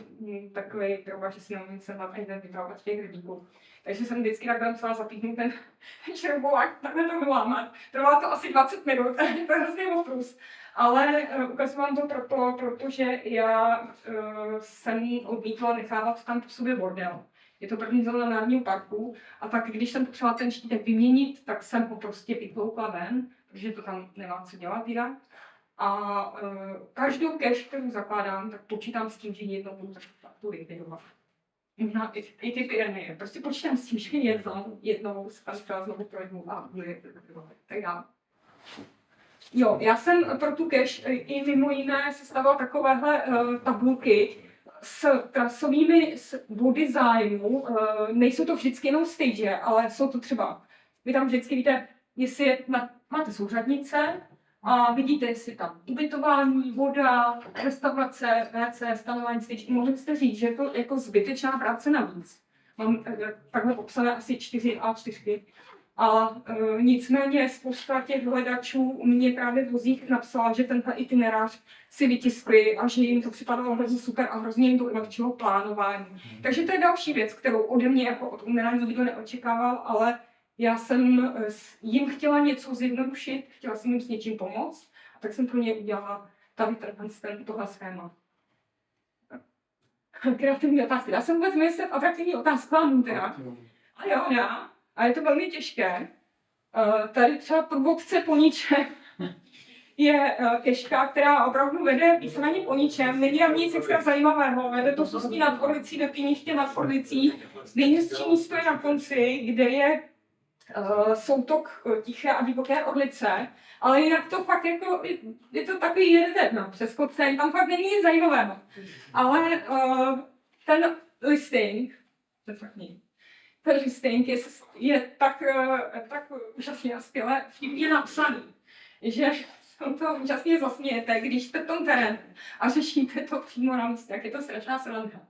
takový troba, že si neumím sehnat ani ten vypravovat těch rybíků. Takže jsem vždycky takhle musela zapíchnout ten šroubovák, takhle to vylámat. Trvá to asi 20 minut, to je hrozný poprus. Ale ukazuji vám to protože já jsem odmítla nechávat tam po sobě bordel. Je to první zóna národního parku, a tak když jsem potřebovala ten štítek vyměnit, tak jsem ho prostě vytloukla ven, protože to tam nemám co dělat jinak. A každou cache, kterou zakládám, tak počítám s tím, že jednou budu tu likvidovat. Možná i ty Pyreneje. Prostě počítám s tím, že jednou se tam třeba znovu projdu a budu je likvidovat. Tak já. Jo, já jsem pro tu cache i mimo jiné sestavila takovéhle tabulky s trasovými body zájmu. Nejsou to vždycky jenom stage, ale jsou to třeba, vy tam vždycky víte, jestli máte souřadnice a vidíte, jestli tam ubytování, voda, restaurace, WC, stanování stage. Mohli byste říct, že je to jako zbytečná práce navíc. Mám takhle popsané asi 4 A4. A nicméně spousta těch hledačů mě právě v vozích napsala, že tenhle itinerář si vytiskli a že jim to připadalo hrozně super a hrozně jim to ulehčilo plánování. Takže to je další věc, kterou ode mě jako od umělání nikdo neočekával, ale já jsem jim chtěla něco zjednodušit, chtěla jsem jim s něčím pomoct, a tak jsem pro ně udělala tady tohle schéma. Kreativní otázky. Já jsem vůbec myslet atraktivní otázkám teda. A jo, já. A je to velmi těžké. Tady třeba průvodce po ničem je keška, která opravdu vede víceméně po ničem. Není tam nic extra zajímavého. Vede to Sostí nad Orlicí do Týniště nad Orlicí. Nejhezčí místo je na konci, kde je soutok Tiché a divoké Orlice. Ale jinak to fakt jako, je to takový jeden přes kopce, tam fakt není nic zajímavého. Ale ten listing, to fakt není. Ten listing je tak úžasně a skvěle vtipně napsaný, že to úžasně zasmějete, když jste v tom terénu a řešíte to přímo na místě, jak je to strašná sranda.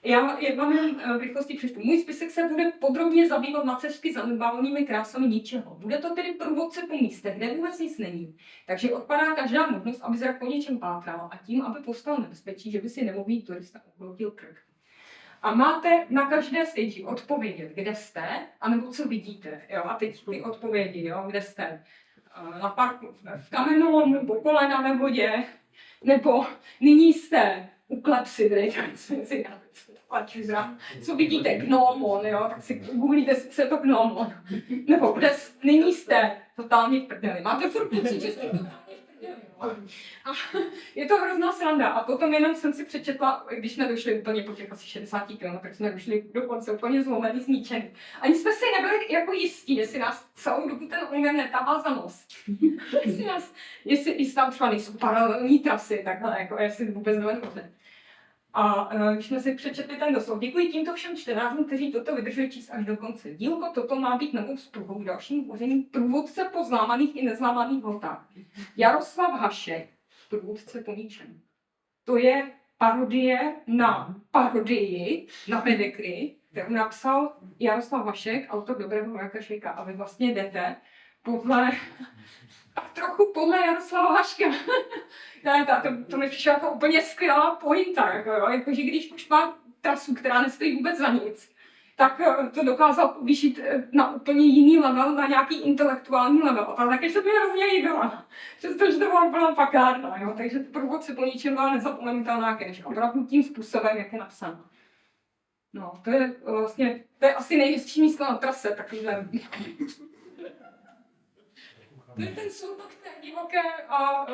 Já vám jen v rychlosti přečtu. Můj spisek se bude podrobně zabývat macešsky zanedbávanými krásami ničeho. Bude to tedy průvodce po místech, kde vůbec nic není. Takže odpadá každá možnost, aby zrak po něčem pátral, a tím, aby postal nebezpečí, že by si nemohlý turista obroutil krk. A máte na každé stage odpovědět, kde jste, anebo co vidíte. Jo? A teď ty odpovědi, jo? Kde jste. Na parku, v kamenolomu, po kolena ve vodě, nebo nyní jste u klepsydry, co vidíte, gnomon, jo? Tak si googlíte, co je to gnomon. Nebo kde nyní jste totálně v prdeli. Máte furt pocit, že jste totálně v prdeli. A je to hrozná sranda. A potom jenom jsem si přečetla, když jsme došli úplně po těch asi 60 km, tak jsme došli dokonce úplně zlomený, zničený. Ani jsme si nebyli jako jistí, jestli nás celou dobu ten univerzum netahal za nos. jestli tam třeba nejsou paralelní trasy, takhle, jako jestli vůbec nevedeme. A když jsme si přečetli ten doslov, děkuji tímto všem čtenářům, kteří toto vydrželi číst až do konce. Dílko toto má být novou spruhou dalším tvořením průvodce po zlámaných i nezlámaných hodách. Jaroslav Hašek, průvodce po ničem. To je parodie na parodii na Pedekry, kterou napsal Jaroslav Hašek, autor Dobrého vojáka Švejka. A vy vlastně jdete podle, tak trochu podle Jaroslava Haška. To mi přišlo jako úplně skvělá pointa, jakože když už má trasu, která nestojí vůbec za nic, tak to dokázal povýšit na úplně jiný level, na nějaký intelektuální level. A taky se mi hrozně líbila, přestože to byla úplná pakárna, jo? Takže to průvodce po ničem byla nezapomenutelná cash, opravdu tím způsobem, jak je napsáno. No, to je vlastně, to je asi nejhezčí místo na trase, takovýhle. To je ten soubor té divoké a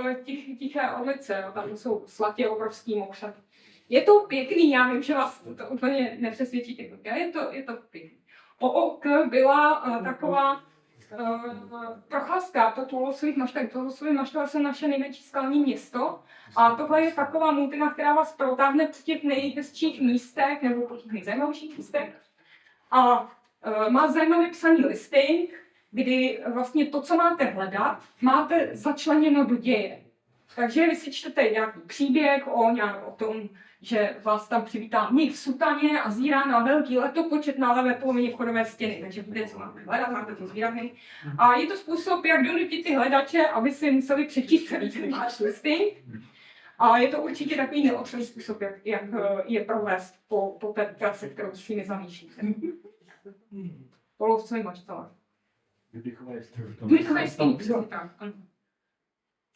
tiché ulice, tam jsou slatě obrovský mokřady. Je to pěkný, já vím, že vás to úplně nepřesvědčí, je to pěkný. OOK byla taková procházka po Toulousových maštech. Toulousové maštech jsou naše největší skalní město a tohle je taková multina, která vás protáhne po těch nejhezčích místech nebo po těch nejzajímavějších místech. A má zajímavý psaný listing, kdy vlastně to, co máte hledat, máte začleněno do děje. Takže vy si čtete nějaký příběh o tom, že vás tam přivítá mnich v sutaně a zírá na velký letopočet na levé polovině vchodové stěny. Takže bude, co máte hledat, máte to zvýrazný. A je to způsob, jak donutit ty hledače, aby si museli přečíst celý ten váš listing. A je to určitě takový neotřelý způsob, jak je provést po té trase, kterou s nimi zamýšlíte. Polovcový maštale. Vychové stíny, přesně tak, ano.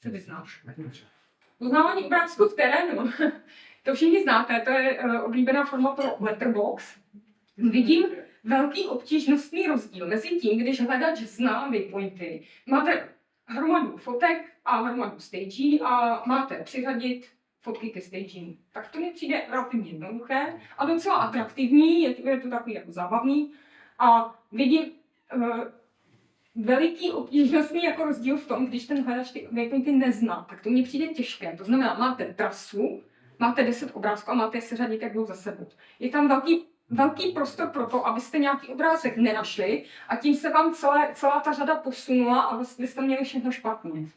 Co vyznáš? Poznávání obrázků v terénu. To všichni znáte, to je oblíbená forma pro letterbox. Vidím velký obtížnostný rozdíl mezi tím, když hledač zná waypointy. Máte hromadu fotek a hromadu stagí a máte přiřadit fotky ke stagím. Tak to mi přijde relativně jednoduché a docela atraktivní, je to takový jako zábavný. A vidím veliký obtížnostný jako rozdíl v tom, když ten hledač ty waypointy nezná, tak to mně přijde těžké. To znamená, máte trasu, máte 10 obrázků a máte je seřadit jak jdou za sebou. Je tam velký prostor pro to, abyste nějaký obrázek nenašli a tím se vám celá ta řada posunula a vlastně jste měli všechno špatně.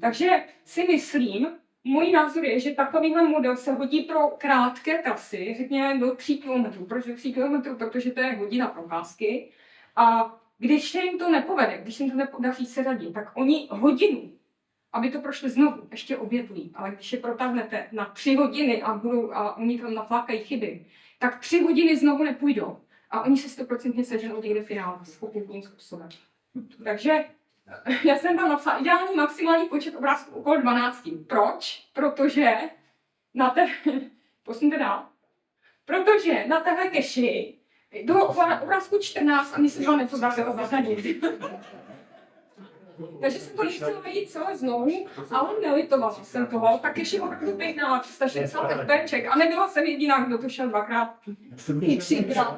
Takže si myslím, můj názor je, že takovýhle model se hodí pro krátké trasy, řekněme do 3 km. Proč do 3 km? Protože to je hodina procházky. A když se jim to nepovede, když se jim to nepodaří seřadit, tak oni hodinu, aby to prošli znovu, ještě obětují. Ale když je protáhnete na 3 hodiny a oni tam naflákají chyby, tak 3 hodiny znovu nepůjdou. A oni se 100% seženou někde finále s pokutným způsobem. Takže já jsem tam napsala ideální maximální počet obrázků okolo 12. Proč? Protože Protože na téhle keši bylo obrázku 14 a mě se to nepodařilo zařadit. Takže jsem to nechtěla vidět celé znovu, ale nelitovala jsem toho. Tak ještě opravdu pěkná 360 FPček a nebyla jsem jediná, kdo to šel 2krát. I 3krát.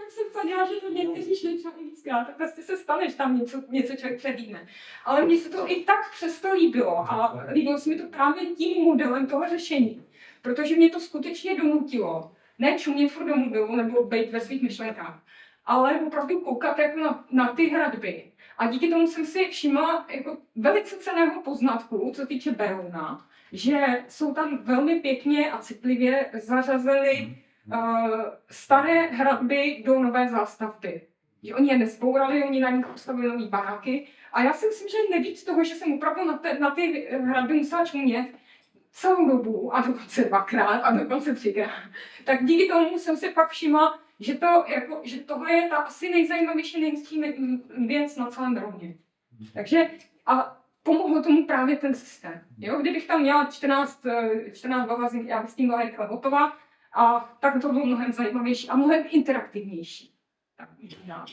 Jak jsem sadila, že to někteří šli třeba i víckrát, tak prostě se stane, že tam něco člověk předvídne. Ale mně se to i tak přesto líbilo a líbilo se mi to právě tím modelem toho řešení. Protože mě to skutečně donutilo, ne čumět furt do mobilu nebo být ve svých myšlenkách, ale opravdu koukat jako na ty hradby. A díky tomu jsem si všimla jako velice cenného poznatku, co týče Berouna, že jsou tam velmi pěkně a citlivě zařazeny staré hradby do nové zástavby. Že oni je nezbourali, oni na nich postavili nový baráky. A já si myslím, že nebýt toho, že jsem opravdu na ty hradby musela čumět, celou dobu, a dokonce 2krát, a dokonce 3krát, tak díky tomu jsem si pak všimla, že tohle je ta asi nejzajímavější věc na celém droně. Takže a pomohlo tomu právě ten systém. Jo? Kdybych tam měla 14 bavazin, já bych s tím byla rychle hotová, a tak to bylo mnohem zajímavější a mnohem interaktivnější. Tak, já.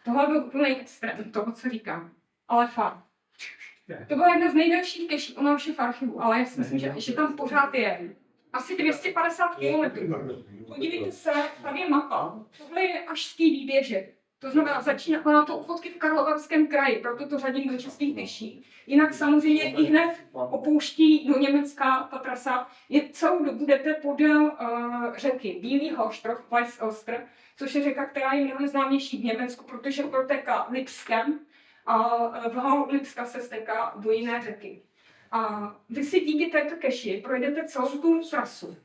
Tohle byl úplný extrém toho, co říkám. Ale fakt. To byla jedna z nejdelších cache u našich archivů, ale já si myslím, že tam pořád je. Asi 250 km. Podívejte se, tady je mapa. Tohle je ašský výběžek. To znamená, má to fotky v Karlovarském kraji, proto to řadím do českých deší. Jinak samozřejmě i hned opouští do Německa ta trasa. Je celou dobu jdete podél řeky Bílý Holštrov, Weißelster, což je řeka, která je mnohem známější v Německu, protože protéká Lipskem a vlahou Lipska se stéká do jiné řeky. A vy si díky této keši projdete celou tu trasu.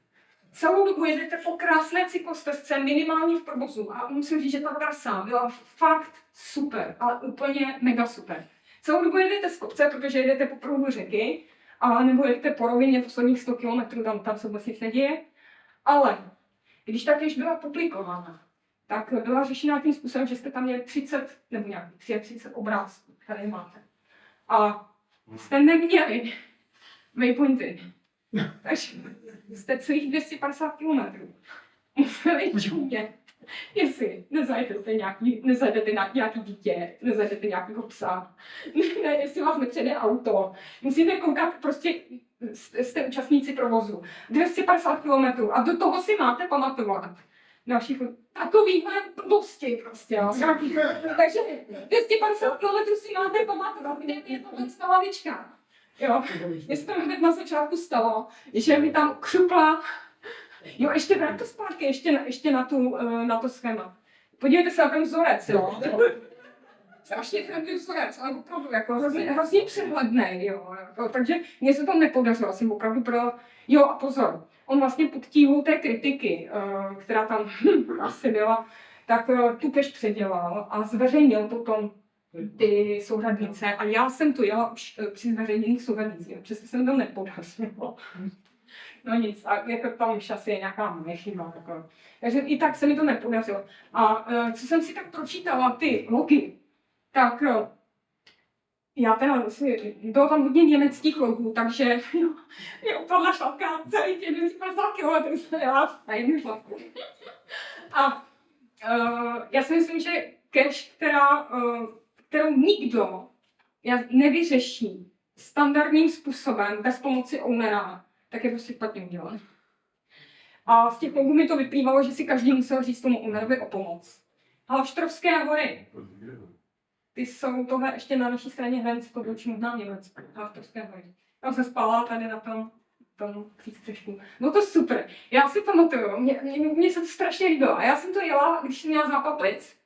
Celou dobu jedete po krásné cyklostezce, minimálně v provozu. A musím říct, že ta trasa byla fakt super, ale úplně mega super. Celou dobu jedete z kopce, protože jedete po proudu řeky, a nebo jedete po rovině posledních 100 km, tam se vlastně neděje. Ale když ta keš byla publikována, tak byla řešena tím způsobem, že jste tam měli 30 nebo nějakých 33 obrázků, které máte. A jste neměli waypointy. Takže jste celých 250 km. Museli čumět, jestli nezajdete na nějaký dítě, nezajdete nějakého psa, ne, jestli vás nepřejde auto. Musíte koukat, prostě jste účastníci provozu. 250 km a do toho si máte pamatovat. Další takovýhle blbosti prostě, jo. Takže 250 km si máte pamatovat, kde je tohle hlavička. Jo, mně se to hned na začátku stalo, že mi tam křupla, jo, ještě vrát to zpátky, ještě na to schéma. Podívejte se na ten vzorec, jo. Strašně friendly vzorec, ale opravdu jako hrozně přehlednej, jo. Jako, takže mně se to nepodařilo, jsem opravdu jo a pozor, on vlastně pod tíhou té kritiky, která tam asi byla, tak tu cache předělal a zveřejnil potom ty souřadnice a já jsem to jela už při zveřejněných souřadnicích, přesto se mi to nepodařilo. No nic, a jako tam už asi je nějaká moje chyba. Jako. Takže i tak se mi to nepodařilo. A co jsem si tak pročítala, ty logy, tak já teda bylo tam hodně německých logů, takže mě upadla šlapka celý těch 250 km jsem jela na jednu šlapku. A já si myslím, že cache, kterou nikdo nevyřeší standardním způsobem bez pomoci ownera, tak je prostě špatně udělané. A z těch logů mi to vyplývalo, že si každý musel říct tomu ownerovi o pomoc. Halštrovské hory. Ty jsou tohle ještě na naší straně hranice, to bylo možná Německo. Halštrovské hory. Tam se spala tady na tom přístřešku. No to super. Já si pamatuju, mně se to strašně líbilo. A já jsem to jela, když jsem měla zápal plic.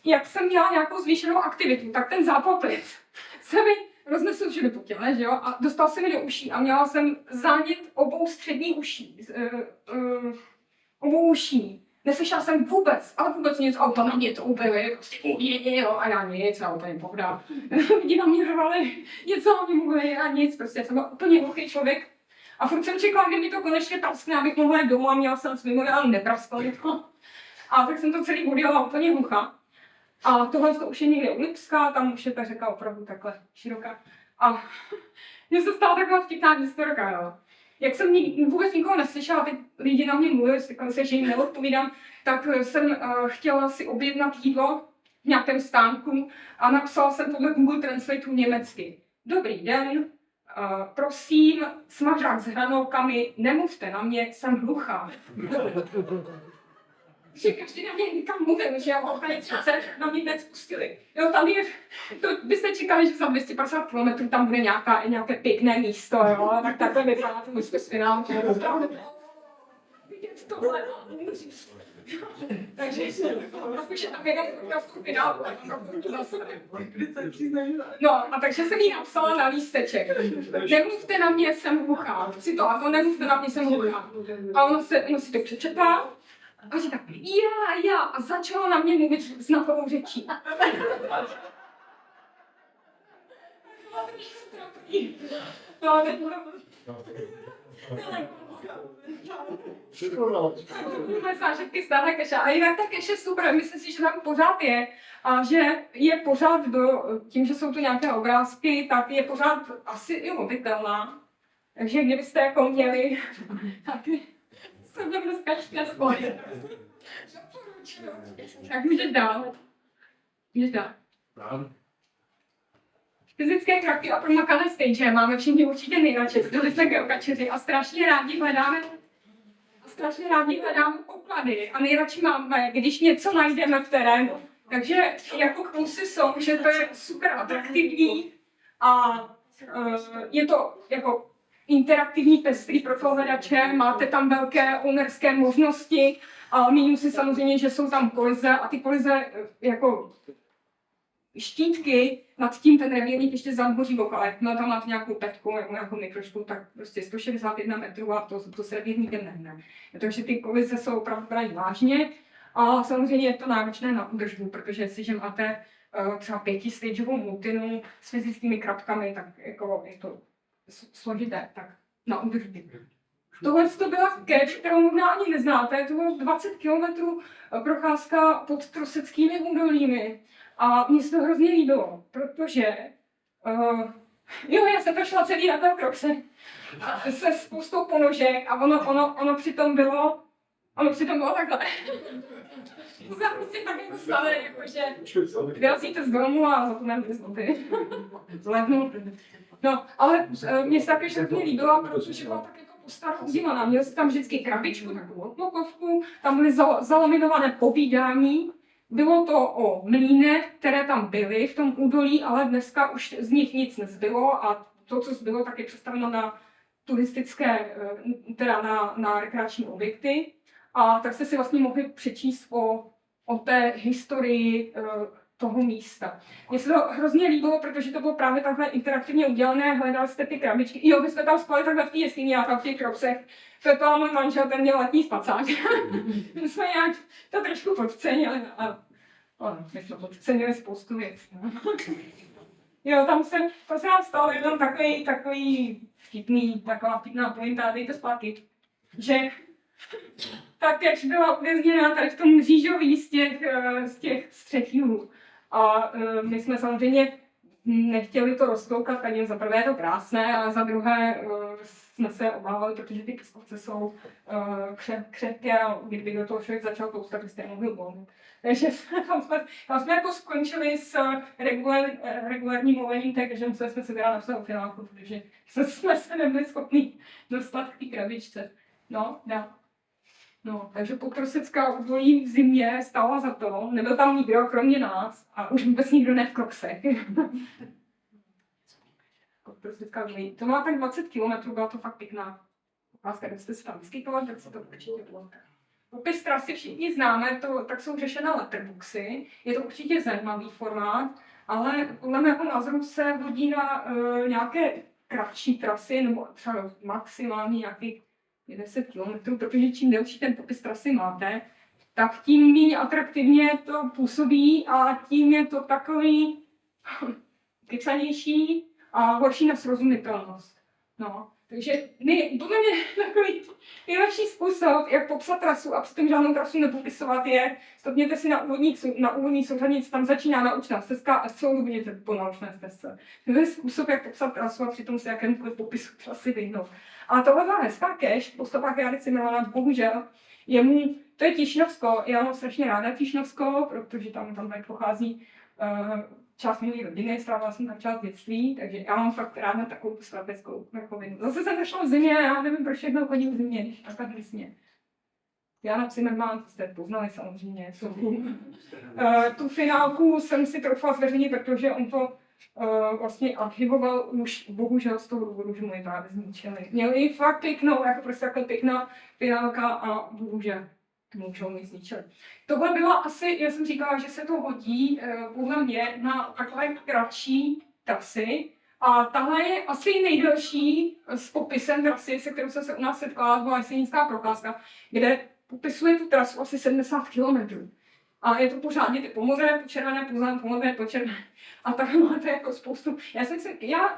Jak jsem měla nějakou zvýšenou aktivitu, tak ten zápal plic se mi roznesl všude po těle, že jo? A dostal se mi do uší a měla jsem zánět obou středních uší. Obou uší. Neslyšela jsem vůbec, ale vůbec nic, auta na mě to úplně prostě jo, a já nic, já úplně pohoda. Lidi na mě řvali, něco na mě mluvili a nic, prostě jsem byl úplně hluchý člověk. A furt jsem čekala, kdy mi to konečně praskne, abych mohla jít domů a měla jsem svým ale neprasklo to. A tak jsem to celý odjela úplně hlucha. A tohle to už je někde u Lipska, tam už je ta řeka opravdu takhle široká. A mně se stala taková vtipná historka, jo. Jak jsem vůbec nikoho neslyšela, teď lidi na mě mluvili, říkali se, že jim neodpovídám, tak jsem chtěla si objednat jídlo v nějakém stánku a napsala jsem podle Google Translate německy. Dobrý den, prosím, smažák s hranolkami, nemluvte na mě, jsem hluchá. Že každý na mě někam mluvil, že já úplně se na mě hned spustili. Jo, tam je, to byste čekali, že za 250 km tam bude nějaké pěkné místo, jo, tak takhle vypadá to místo s finálem. Vidět tohle, takže spíše tam jeden finál. No, a takže jsem jí napsala na lísteček. Nemluvte na mě, jsem hluchá. Si to, a to nemluvte na mě, jsem hluchá. A ono si to přečetá. A říká, já, a začala na mě mluvit znakovou řečí. No, teď budu... Vůbec zážitky stále keše. A jinak ta keše super, myslím si, že tam pořád je. A že je pořád tím, že jsou tu nějaké obrázky, tak je pořád asi i lovitelná. Takže kdybyste jako měli, tak jsem tam dneska šťastná. Tak můžeš dál. Můžeš dál. Fyzické kraky a promakané stage máme všichni určitě nejradši. Byli jsme geokačeři a strašně rádi hledáme poklady a nejradši máme, když něco najdeme v terénu. Takže jako plusy jsou, že to je super atraktivní a je to jako interaktivní pestrý pro toho hledače, máte tam velké ownerské možnosti a minusy samozřejmě, že jsou tam kolize a ty kolize jako štítky nad tím ten revírník ještě zamhoří okolo. No tam máte nějakou petku nebo nějakou mikrošku, tak prostě 161 metrů a to s revírníkem nehne. Takže ty kolize jsou opravdu braní vážně a samozřejmě je to náročné na údržbu, protože jestliže máte třeba 5stageovou multinu s fyzickými krapkami, tak jako je to složité tak na údržbu. Tohle to byla catch, kterou možná ani neznáte, to bylo 20 km procházka pod Troseckými údolími. A mně se to hrozně líbilo, protože já jsem prošla celý na té krokse se spoustou ponožek a ono přitom bylo takhle. To se prostě tak jako stane, jakože vyrazíte z domu a zapomenete boty. Zlevnu. No, ale mně se také hrozně líbilo, protože byla tak jako postarou udělaná. Měl jsem tam vždycky krabičku, takovou odlokovku, tam byly zalaminované povídání. Bylo to o mlýnech, které tam byly v tom údolí, ale dneska už z nich nic nezbylo a to, co zbylo, tak je představeno na turistické, teda na rekreační objekty. A tak jste si vlastně mohli přečíst o té historii toho místa. Mně se to hrozně líbilo, protože to bylo právě takhle interaktivně udělané, hledali jste ty krabičky. Jo, my jsme tam spali takhle v té jeskyni a tam v těch krobsech. To a můj manžel, ten měl letní spacák. My jsme nějak to trošku podcenili a my jsme podcenili spoustu věcí. Jo, tam se nám stal jenom taková vtipná pointa, dejte zpátky, že ta catch byla uvězněná tady v tom mřížoví z těch střechů. A my jsme samozřejmě nechtěli to rozkoukat, ani za prvé je to krásné, a za druhé jsme se obávali, protože ty pískovce jsou křehké a kdyby do toho člověk začal kousat, tak jste mohl bolnit. Takže tam jsme jako skončili s regulárním lovením, takže jsme se teda napsali o finálku, protože jsme se nebyli schopni dostat k té krabičce. No, takže Potrosecká údolí v zimě stála za to, nebyl tam nikdo kromě nás a už vůbec nikdo ne v kroksech. Potrosecká údolí. To má tak 20 km, byla to fakt pěkná otázka, když jste se tam vyskytovat, tak se to určitě bylo. Popis trasy všichni známe, tak jsou řešené letterboxy, je to určitě zajímavý formát, ale podle mého názoru se hodí na nějaké kratší trasy, nebo třeba maximálně nějakých 10 km, protože čím delší ten popis trasy máte, tak tím méně atraktivně to působí a tím je to takový kycanější a horší na srozumitelnost. No, takže podle mě takový nejlepší způsob, jak popsat trasu a přitom žádnou trasu nepopisovat, je stopněte si na úvodní souřadnici, tam začíná naučná stezka a celou dobu jdete po naučné stezce. To je způsob, jak popsat trasu a přitom se jakémkoliv popisu trasy vyhnout. A tohle byla hezká cache, po stopách Jany Cimrmana, bohužel, to je Tišnovsko, já mám strašně ráda Tišnovsko, protože tam pochází část mé rodiny, strávila jsem tam část dětství, takže já mám fakt ráda takovou svateckou vrchovinu. Zase jsem zašla v zimě, já nevím, proč jednou chodím v zimě, když takhle hnusně. Jana Cimrman, jste poznali samozřejmě, tu finálku jsem si troufala zveřejnit, protože on to vlastně archivoval už bohužel z toho důvodu, že mu je právě zničili. Měli fakt pěknou, jako prostě takhle pěkná finálka a bohužel můžou mi zničili. Tohle byla asi, já jsem říkala, že se to hodí podle mě na takové kratší trasy a tahle je asi nejdelší s popisem trasy, se kterou jsem se u nás setkala, byla Jesenická procházka, kde popisuje tu trasu asi 70 km. A je to pořádně ty pomodré, počervené, pomodré, počervené. A tak máte jako spoustu.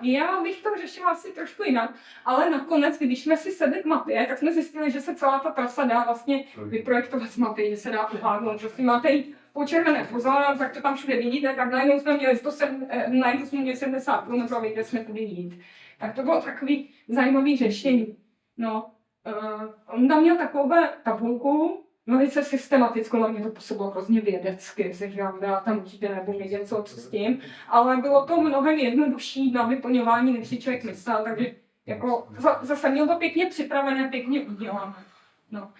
Já bych to řešila asi trošku jinak, ale nakonec, když jsme si sedli k mapě, tak jsme zjistili, že se celá ta trasa dá vlastně vyprojektovat z mapy, že se dá uhádnout, že si máte jít po červené pozor, tak to tam všude vidíte, tak najednou jsme měli 70 km, kde jsme tudy jít. Tak to bylo takový zajímavý řešení. No, on tam měl takovou tabulku, velice systematickou, ale mě to působilo hrozně vědecky, že já tam určitě nebudu vědět, co s tím, ale bylo to mnohem jednodušší na vyplňování, než si člověk myslel, takže jako zase měl to pěkně připravené, pěkně udělané. No.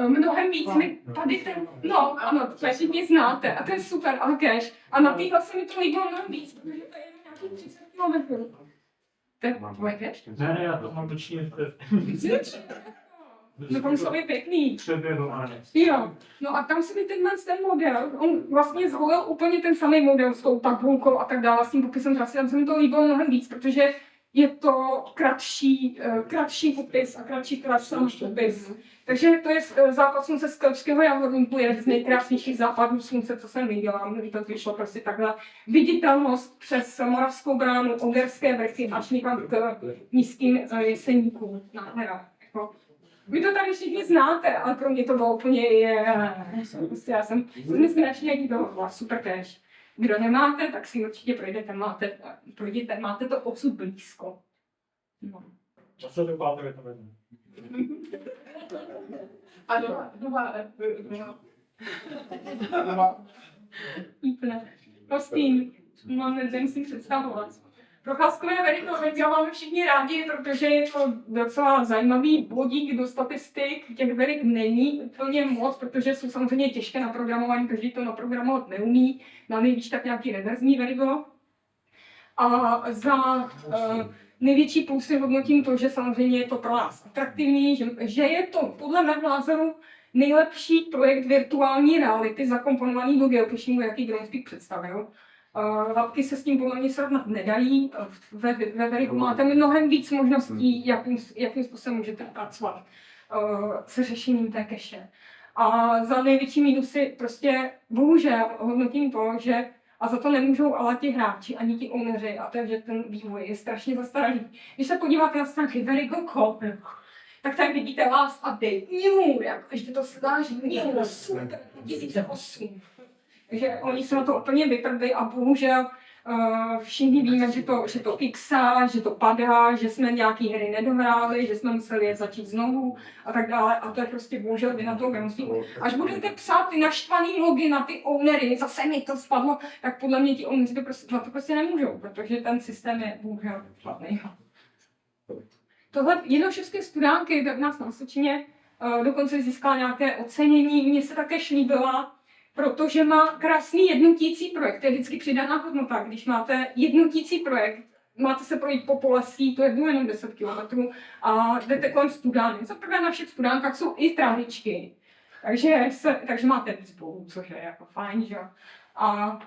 Mnohem víc mi tady ten, no ano, to všichni znáte a to je super, ale cash. A na téhle se mi to líbilo mnohem víc, protože to je nějaký 30 km. To je tvoje cash? Ne, já to mám točně No tam jsou je pěkný. přeběhu. Jo, no a tam se mi ten model, on vlastně zvolil úplně ten samý model s tou tabulkou a tak dále, s tím popisem trasy, tam se mi to líbilo mnohem víc, protože je to kratší popis a kratší trasa než popis. Takže to je západ slunce z Kelčského Javorníku, jeden z nejkrásnějších západů slunce, co jsem viděla. Mně to vyšlo prostě takhle. Viditelnost přes Moravskou bránu, Ogerské vrchy až někam k nízkým jeseníkům. Nádhera. Jako. Vy to tady všichni znáte, ale pro mě to bylo úplně prostě já jsem strašně líbila, super cash. Kdo nemáte, tak si určitě projdete, máte to odsud blízko. No. Zase do páté to vezme. A úplně. Prostě mám si představovat. Procházkové Verigo máme všichni rádi, protože je to docela zajímavý bodík do statistik. Těch verik není úplně moc, protože jsou samozřejmě těžké na programování, každý to naprogramovat neumí. Na nejvíc tak nějaký reverzní Verigo. A za největší plusy hodnotím to, že samozřejmě je to pro nás atraktivní, že je to podle mého názoru nejlepší projekt virtuální reality zakomponovaný do geocachingu, jaký Groundspeak představil. Lapky se s tím podle mě srovnat nedají. Ve Verigu máte mnohem víc možností, jakým způsobem můžete pracovat se řešením té cache. A za největší minusy prostě bohužel hodnotím to, že a za to nemůžou ale ti hráči, ani ti owneři, a to je, že ten vývoj je strašně zastaralý. Když se podíváte na stránky Verigo.com, tak tady vidíte last update, new, ještě to sláží, new, super, 2008. Takže oni se na to úplně vyprdli a bohužel všichni víme, že to xá, že to padá, že jsme nějaký hry nedohráli, že jsme museli je začít znovu a tak dále. A to je prostě bohužel vy na to Groundspeaku. Až budete psát ty naštvaný logy na ty ownery, zase mi to spadlo, tak podle mě ti ownery na to prostě nemůžou, protože ten systém je bohužel špatný. Tohle jednoševské studánky v nás na Vysočině dokonce získala nějaké ocenění. Mně se také líbila, protože má krásný jednotící projekt, to je vždycky přidaná hodnota. Když máte jednotící projekt, máte se projít po polesí, to je jenom 10 km a jdete kolem studány. Za prvé na všech studánkách jsou i trávičky, takže máte víc bohů, což je jako fajn, že? A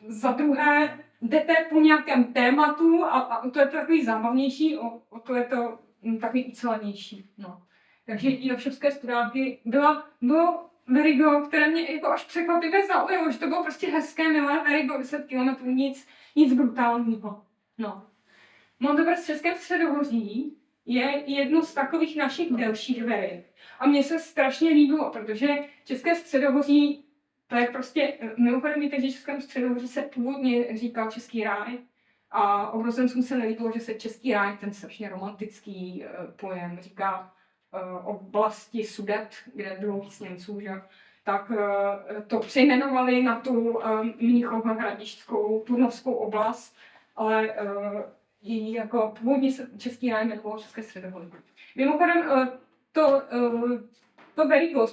za druhé jdete po nějakém tématu a to je takový zábavnější, to je to takový ucelenější. No. Takže jednoševské studánky bylo Verigo, které mě jako až překvapivě zaujalo, že to bylo prostě hezké, milé Verigo, 10 km, nic brutálního. No. Monteverse v Českém středohoří je jedno z takových našich delších verik. A mně se strašně líbilo, protože České středohoří, to je prostě, mimochodem víte, že Českém středohoří se původně říkal Český ráj. A obrozencům se nelíbilo, že se Český ráj, ten strašně romantický pojem, říká oblasti Sudet, kde bylo víc Němců, že? Tak to přejmenovali na tu Mnichov-Hradišťskou Turnovskou oblast, ale jako původně se Český ráj jmenovalo České středohoří. Mimochodem to Verigo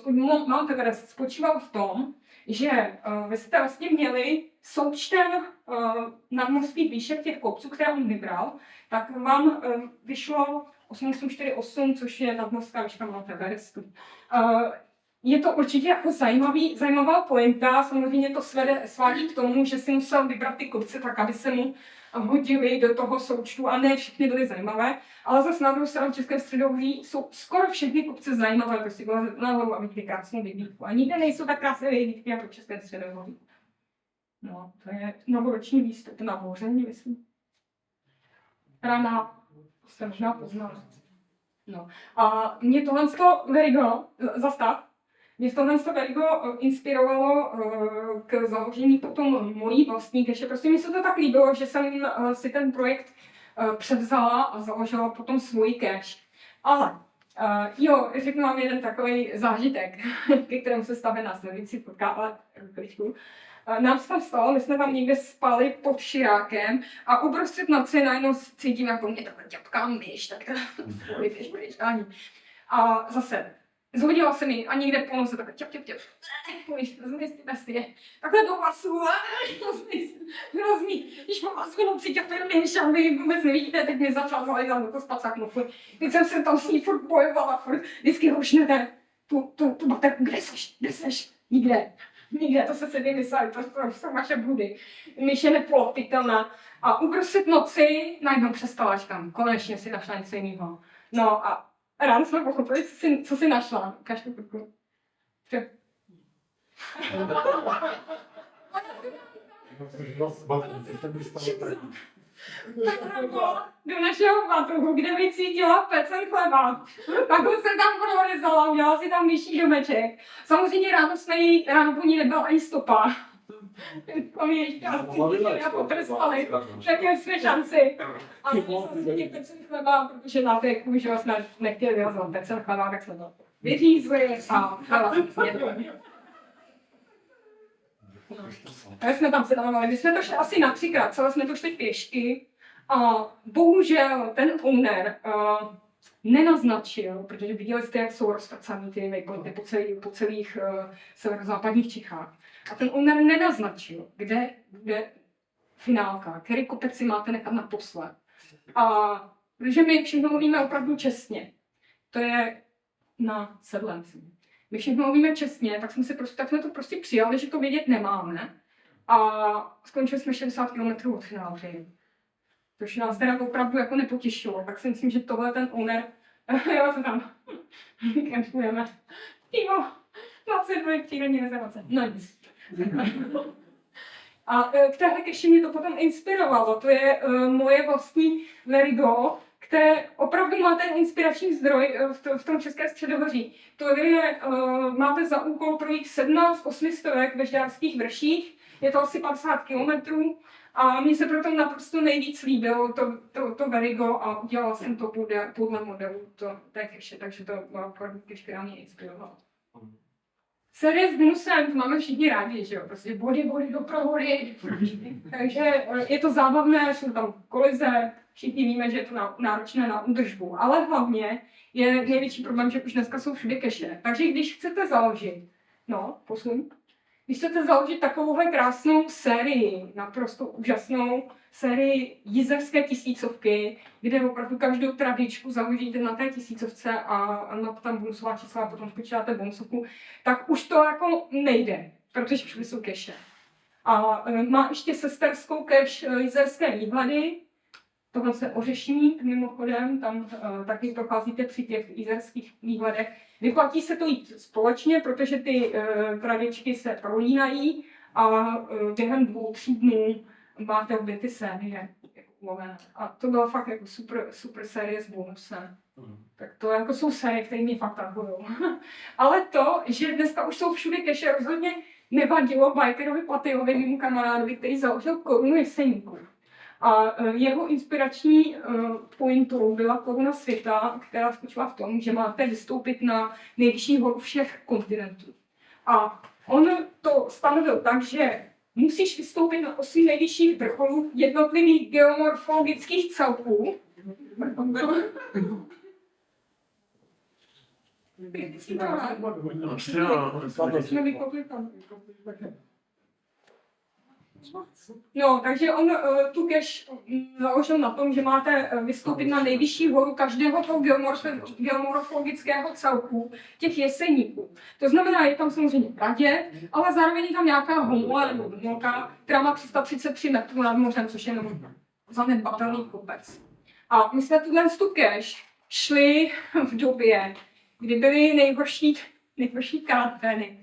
Monteverest spočíval v tom, že vy jste vlastně měli součtem nadmořských výšek těch kopců, které on vybral, tak vám vyšlo 8848, což je nadmořská výška Monteverestu. je to určitě jako zajímavá pointa, samozřejmě to svádí k tomu, že si musel vybrat ty kopce tak, aby se mu hodili do toho součtu a ne všechny byly zajímavé, ale zase na druhou stranu v Českém středohoří jsou skoro všechny kopce zajímavé, prostě bylo nahoru a vidíte krásnou vyhlídku. A nikde nejsou tak krásné vyhlídky jako v Českém středohoří. No, to je novoroční výstup na Hoření, myslím. Rana, jste možná poznala. No. A mě tohle Verigo, zastav, mě tohle Verigo inspirovalo k založení potom mojí vlastní cache. Prostě mi se to tak líbilo, že jsem si ten projekt převzala a založila potom svůj cache. Ale jo, řeknu vám jeden takový zážitek, ke kterému se stavím následující podcast, ale chvíličku. Nám se tam stalo, my jsme tam někde spali pod širákem a uprostřed noci najednou cítím, jako mě takhle ťapkám myš, tak běž, ani. A zase zhodila se mi a někde po noci takhle ťap, zmystíte takhle do hlasu, hrozný, když mám vás v noci ťapem myš a vy vůbec nevidíte, teď mě začal zalezat do toho spacáknu. Teď jsem se tam s ní furt bojovala, vždycky hošnete tu baterku, kde seš, nikde, to se si vymysleli, to jsou vaše bludy. Myš je nepolopitelná. A uprostřed noci najednou přestala, říkám, konečně si našla něco jiného. No a ráno jsme pochopili, co si našla. Ukaž tu kurku. Do našeho batohu, kde mi cítila pecen chleba. Takhle jsem tam prorezala, udělala si tam myší domeček. Samozřejmě ráno po ní nebyla ani stopa. To mi ještě a potrestali, neměli jsme šanci. A my samozřejmě pecen chleba, protože na té kůži jsme nechtěli vyhazovat pecen chleba, tak jsme to vyřízli a tak jsme tam sedalovali, my jsme to šli asi na 3krát, celé jsme to šli pěšky a bohužel ten owner nenaznačil, protože viděli jste, jak jsou roztrcaný ty vejkonty po celých severozápadních Čechách. A ten owner nenaznačil, kde finálka, který kopec si máte nechat naposled. A protože my všechno mluvíme opravdu čestně, to je na sedlenci. My všechno mluvíme čestně, tak jsme to prostě přijali, že to vědět nemáme. A skončili jsme 60 km od finále. Což nás teda opravdu jako nepotěšilo. Tak si myslím, že tohle ten owner, jo, se tam kempujeme. Týmo, 22 přírodní rezervace. No nic. A k téhle cache mě to potom inspirovalo. To je moje vlastní Verigo, které opravdu má ten inspirační zdroj v tom Českém středohoří. To je, máte za úkol projít 17 800 ve Žďárských vrších, je to asi 50 kilometrů a mně se proto naprosto nejvíc líbilo to Verigo a udělala jsem to podle modelu té cache, takže to byla opravdu cache, která mě inspirovala. Série s bonusem, to máme všichni rádi, že jo, prostě body, doprovody, takže je to zábavné, jsou tam kolize, všichni víme, že je to náročné na údržbu, ale hlavně je největší problém, že už dneska jsou všude cache, takže když chcete založit, když chcete založit takovouhle krásnou sérii, naprosto úžasnou sérii jizerské tisícovky, kde opravdu každou tradičku založíte na té tisícovce a na tam bonusová čísla a potom spočítáte bonusovku, tak už to jako nejde, protože všude jsou cache. A má ještě sesterskou cache jizerské výhledy, tohle se Ořešník mimochodem, tam taky procházíte při těch jizerských výhledech. Vyplatí se to jít společně, protože ty tradičky se prolínají a během 2-3 dnů máte obě ty série ulovené. A to bylo fakt jako super série s bonusem. Tak to jako jsou série, které mě fakt tahují. Ale to, že dneska už jsou všude cache, rozhodně nevadilo Bikerovi Patyjovi, mému kamarádovi, který založil Korunu Jeseníků. A jeho inspirační pointou byla Koruna světa, která spočívala v tom, že máte vystoupit na nejvyšší horu všech kontinentů. A on to stanovil tak, že musíš vystoupit na 8 nejvyšších vrcholů jednotlivých geomorfologických celků. No, takže on tu cash založil na tom, že máte vystoupit na nejvyšší horu každého toho geomorfologického celku, těch Jeseníků. To znamená, je tam samozřejmě praděd, ale zároveň je tam nějaká homole nebo homolka, která má 333 metrů nad mořem, což je jenom zanedbatelný kopec. A my jsme tuhle cash šli v době, kdy byly nejhorší karantény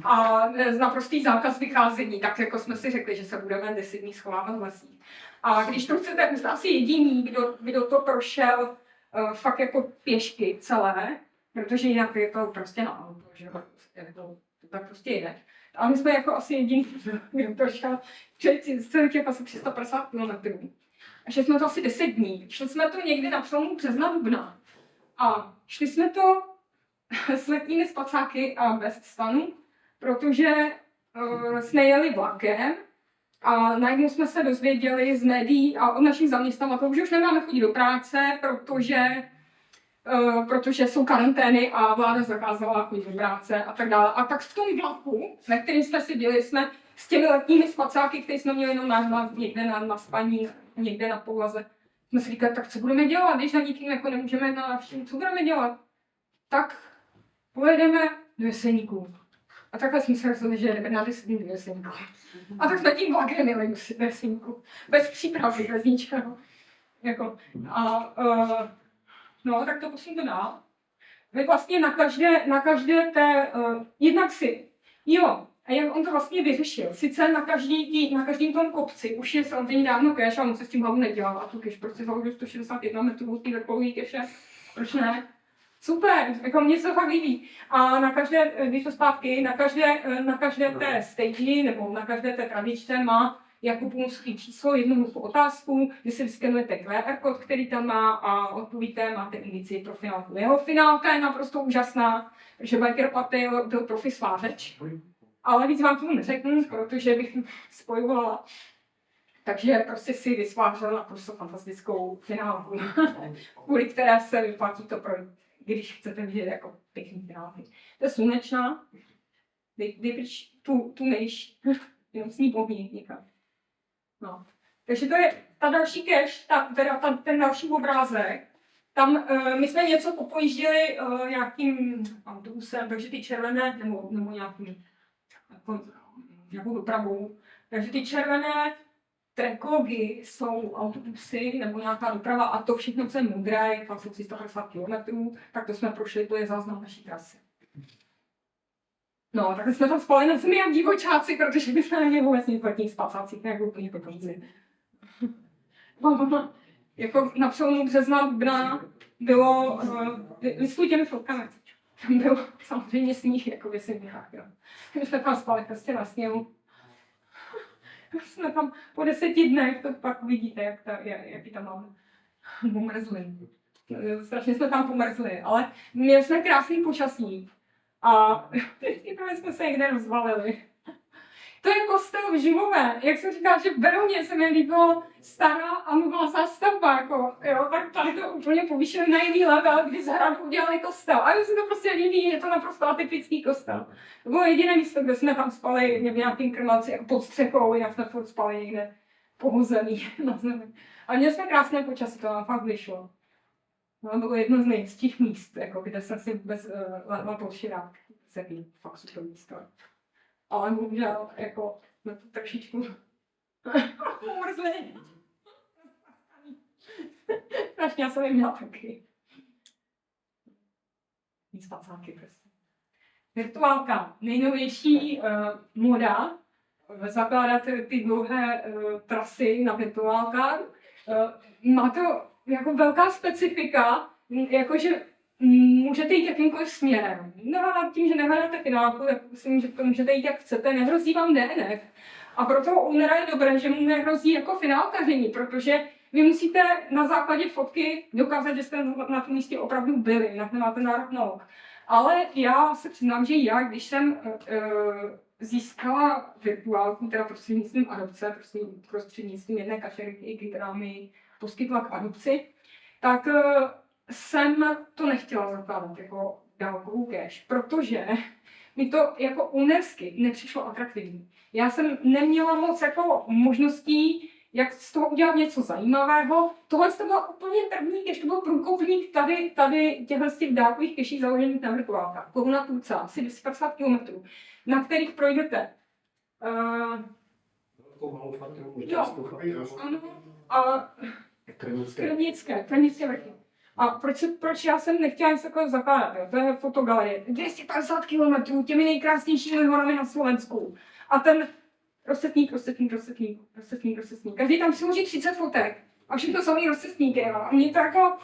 a naprostý zákaz vycházení, tak jako jsme si řekli, že se budeme 10 dní schovávat v lesích. A když to chcete, my jsme asi jediný, kdo to prošel fakt jako pěšky celé, protože jinak je to prostě na auto, že to tak prostě jde. A my jsme jako asi jediný, kdo prošel celý těch asi 350 km. A šli jsme to asi 10 dní. Šli jsme to někdy na přelomu března, dubna. A šli jsme to s letními spacáky a bez stanu, protože jsme jeli vlakem a najednou jsme se dozvěděli z médií a od našich zaměstnavatelů, že už nemáme chodit do práce, protože jsou karantény a vláda zakázala chodit do práce a tak dále. A tak v tom vlaku, na kterým jsme si byli, jsme s těmi letními spacáky, které jsme měli jenom někde na spaní, někde na podlaze, jsme si říkali, tak co budeme dělat, když na nikým jako nemůžeme na návštěvu, co budeme dělat? Tak pojedeme do Jeseníků. A takhle jsme se rozhodli, že jdeme na 10 dní do Jeseníků. A tak jsme tím vlakem jeli do Jeseníků. Bez přípravy, bez ničeho. Jako, no, tak to prosím to dál. Vy vlastně na každé té, jednak si, jo, a jak on to vlastně vyřešil. Sice na každém tom kopci už je samozřejmě dávno cache a on se s tím hlavu nedělal. A tu cache prostě založil 161 metrů od té vrcholový cache. Proč ne? Super, jako mně se to fakt líbí. A na každé, když to zpátky, na každé té stage nebo na každé té tradičce má jako pomůcky číslo, jednoduchou otázku, kdy si vyskenujete QR kód, který tam má a odpovíte, máte indici pro finálku. Jeho finálka je naprosto úžasná, že Biker Paty byl profi svářeč. Ale víc vám tomu neřeknu, protože bych spojovala. Takže prostě si vysvářel naprosto fantastickou finálku, kvůli které se vyplatí to projít, když chcete vidět jako pěkný finálky. To je slunečná, dej pryč tu nejš, jenom s ní pohní někam. No. Takže to je ta další cache, ten další obrázek. Tam my jsme něco popojížděli nějakým autobusem, takže ty červené, nebo nějakou dopravou. Takže ty červené treklogy jsou autobusy nebo nějaká doprava a to všechno, co je modré, tam jsou 350 km, tak to jsme prošli, to je záznam naší trasy. No, tak jsme tam spali na zemi jak divočáci, protože my jsme neměli vůbec nic proti spacácích, nějakou úplně potomci. Jako na přelomu března, dubna bylo, listuji těmi fotkami, tam byl samozřejmě sníh, jako v Jeseníkách, jo. My jsme tam spali prostě na sněhu. Jsme tam po 10 dnech, to pak vidíte, jaký tam máme pomrzli. Strašně jsme tam pomrzli, ale měli jsme krásný počasí. A právě jsme se někde rozvalili. To je kostel v Žilové. Jak jsem říkala, že v Berouně se mi líbilo stará a nová zástavba, jako, jo, tak tady to úplně povýšili na jiný level, kdy z hradu udělali kostel. A mně se to prostě líbí, je to naprosto atypický kostel. To bylo jediné místo, kde jsme tam spali v nějakým krmaci, jako pod střechou, jinak jsme furt spali někde pohozený na zemi. A měli jsme krásné počasí, to nám fakt vyšlo. No, bylo jedno z nejhezčích míst, jako, kde jsem si vůbec lapl širák. Zemí, fakt super místo. Ale bohužel, jako, jsme to trošičku umrzli. Strašně jsem jim měla taky. Nic spacáky prostě. Virtuálka, nejnovější moda, zakládat ty dlouhé trasy na virtuálkách. Má to jako velká specifika, jakože můžete jít jakýmkoliv směrem. No, tím, že nehledáte finálku, tak myslím, že to můžete jít jak chcete, nehrozí vám DNF. A pro toho ownera je dobré, že mu nehrozí jako finálkaření, protože vy musíte na základě fotky dokázat, že jste na tom místě opravdu byli, jinak nemáte nárok na log. Ale já se přiznám, že já, když jsem získala virtuálku, teda prostřednictvím adopce, prostřednictvím jedné kašerky, která mi poskytla k adopci, tak jsem to nechtěla zakládat jako dálkovou cache, protože mi to jako ownersky nepřišlo atraktivní. Já jsem neměla moc jako možností, jak z toho udělat něco zajímavého. Tohle to byl úplně první cache, to byl průkopník tady těchto z těch dálkových cacheů založených na virtuálkách. Koruna Turca, asi 250 km, na kterých projdete. Ano, a Krnické vrchy. A proč já jsem nechtěla nic takového zakládat? Jo? To je fotogalerie. 250 km těmi nejkrásnějšími horami na Slovensku. A ten rozsetník. Každý tam přiloží 30 fotek. A všechno samý rozsetníky. Jo? A mě to jako...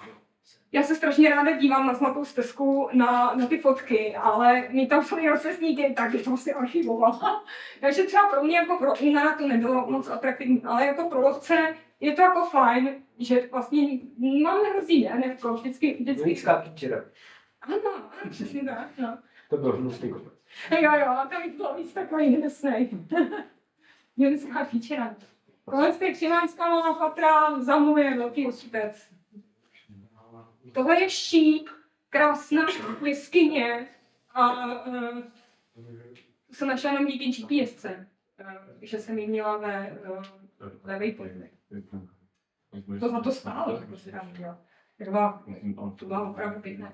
Já se strašně ráda dívám na zlatou stezku, na ty fotky, ale mě tam samý rozsetníky, tak bych to asi archivovala. Takže třeba pro mě jako pro Unara to nebylo moc atraktivní, ale jako pro lovce je to jako fajn, že vlastně mám hrozí, ne? Jako vždycky... Lidská píčera. Ano, přesně tak, no. To byl hnusný kopec. Jo, to by bylo víc takový hnusnej. Lidská píčera. Tohle je Křivánská malá fatra, zamluvuje velký osupec. Tohle je šíp, krásná jeskyně a to jsem našla jenom díky GPSce, že jsem ji měla ve Waypointech. To za to stálo, jako se tam dělala. To bylo opravdu pěkné.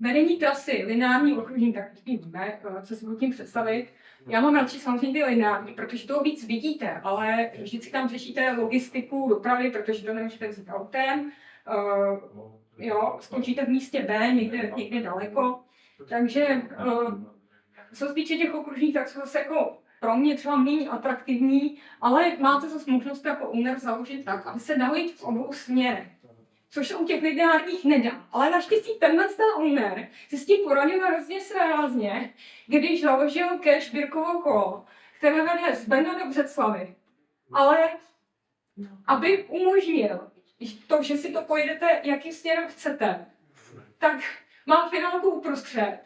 Vedení trasy, lineární okružní, tak víme, co si budu tím představit. Já mám radši samozřejmě ty lineární, protože toho víc vidíte, ale vždycky tam řešíte logistiku dopravy, protože to nemůžete vzít autem. Jo, skončíte v místě B, někde daleko. Takže co se týče těch okružních, tak jsou zase jako pro mě třeba méně atraktivní, ale máte zase možnost jako owner založit tak, aby se dalo jít v obou směrech. Což se u těch lineárních nedá. Ale naštěstí tenhle owner si s tím poradil hrozně svérázně, když založil cache Birkovo kolo, které vede z Brna do Břeclavy. Ale aby umožnil to, že si to pojedete, jakým směrem chcete, tak má finálku uprostřed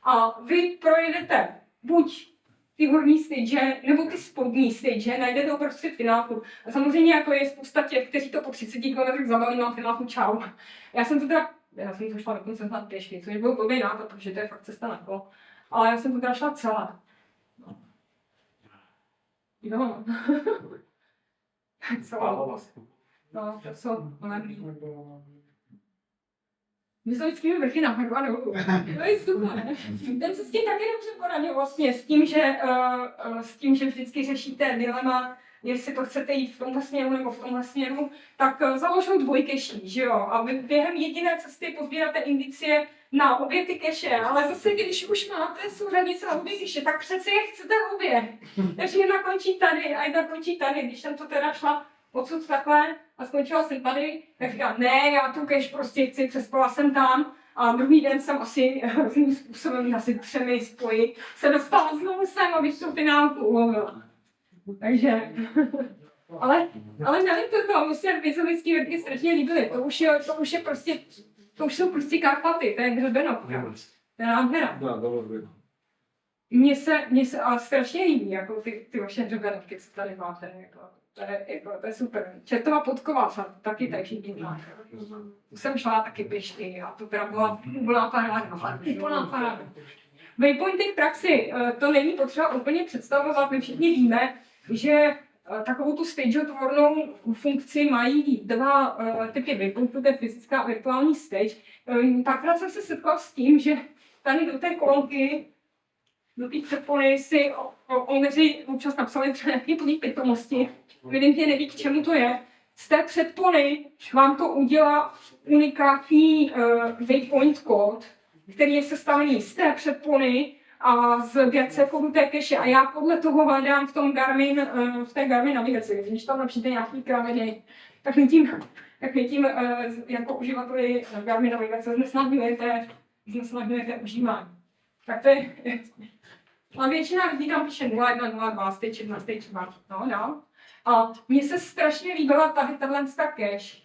a vy projedete buď ty horní stage, nebo ty spodní stage, najdete uprostřed finálku. A samozřejmě jako je spousta těch, kteří to po 30 km zabalí, mám finálku čau. Já jsem to šla dokonce snad pěšky, což byl blbý nápad, protože to je fakt cesta na kolo. Ale já jsem to teda šla celá. Jo. Celá. No, to jsou malý. Myslickými vrchy na Harvardu. To je super. Ten se s tím taky dobře poradil vlastně, s tím, že vždycky řešíte dilema, jestli to chcete jít v tomhle směru nebo v tomhle směru, tak založil dvojkeší, že jo? A vy během jediné cesty pozbíráte indicie na obě ty keše, ale zase, když už máte souřadnice na obě keše, tak přece je chcete obě. Takže jedna končí tady a jedna končí tady. Když jsem to teda šla odsud takhle a skončila jsem tady, tak říkám, ne, já tu cache prostě chci, přespala jsem tam a druhý den jsem asi různým způsobem, asi 3 spoji, se dostala znovu sem, abych tu finálku ulovila. Takže, ale nevím to, mi se Vizovický vrchy strašně líbily, to už jsou prostě Karpaty, to je hřebeno, to je nádhera. Mně se ale strašně líbí, jako ty vaše hřebenovky, co tady máte, to je super. Čertová podková, taky tak všichni znáte. Jsem šla taky pěšky a to teda byla úplná paráda. Waypointy v praxi, to není potřeba úplně představovat, my všichni víme, že takovou tu stageotvornou funkci mají 2 typy waypointů, to je fyzická a virtuální stage. Párkrát jsem se setkala s tím, že tady do té kolonky, do té předpony si owneři občas napsali třeba nějaké plný pitomosti, evidentně neví, k čemu to je. Z té předpony vám to udělá unikátní waypoint kód, který je sestavený z té předpony a z GC kódu té cache. A já podle toho hledám v té Garmin navigaci. Když tam například nějaký kraviny, tak my tím jako uživateli Garmin navigace znesnadňujete užívání. Tak to je... A většina lidí tam píše 0102, stage 1, stage 2, no. A mně se strašně líbila tahle cache,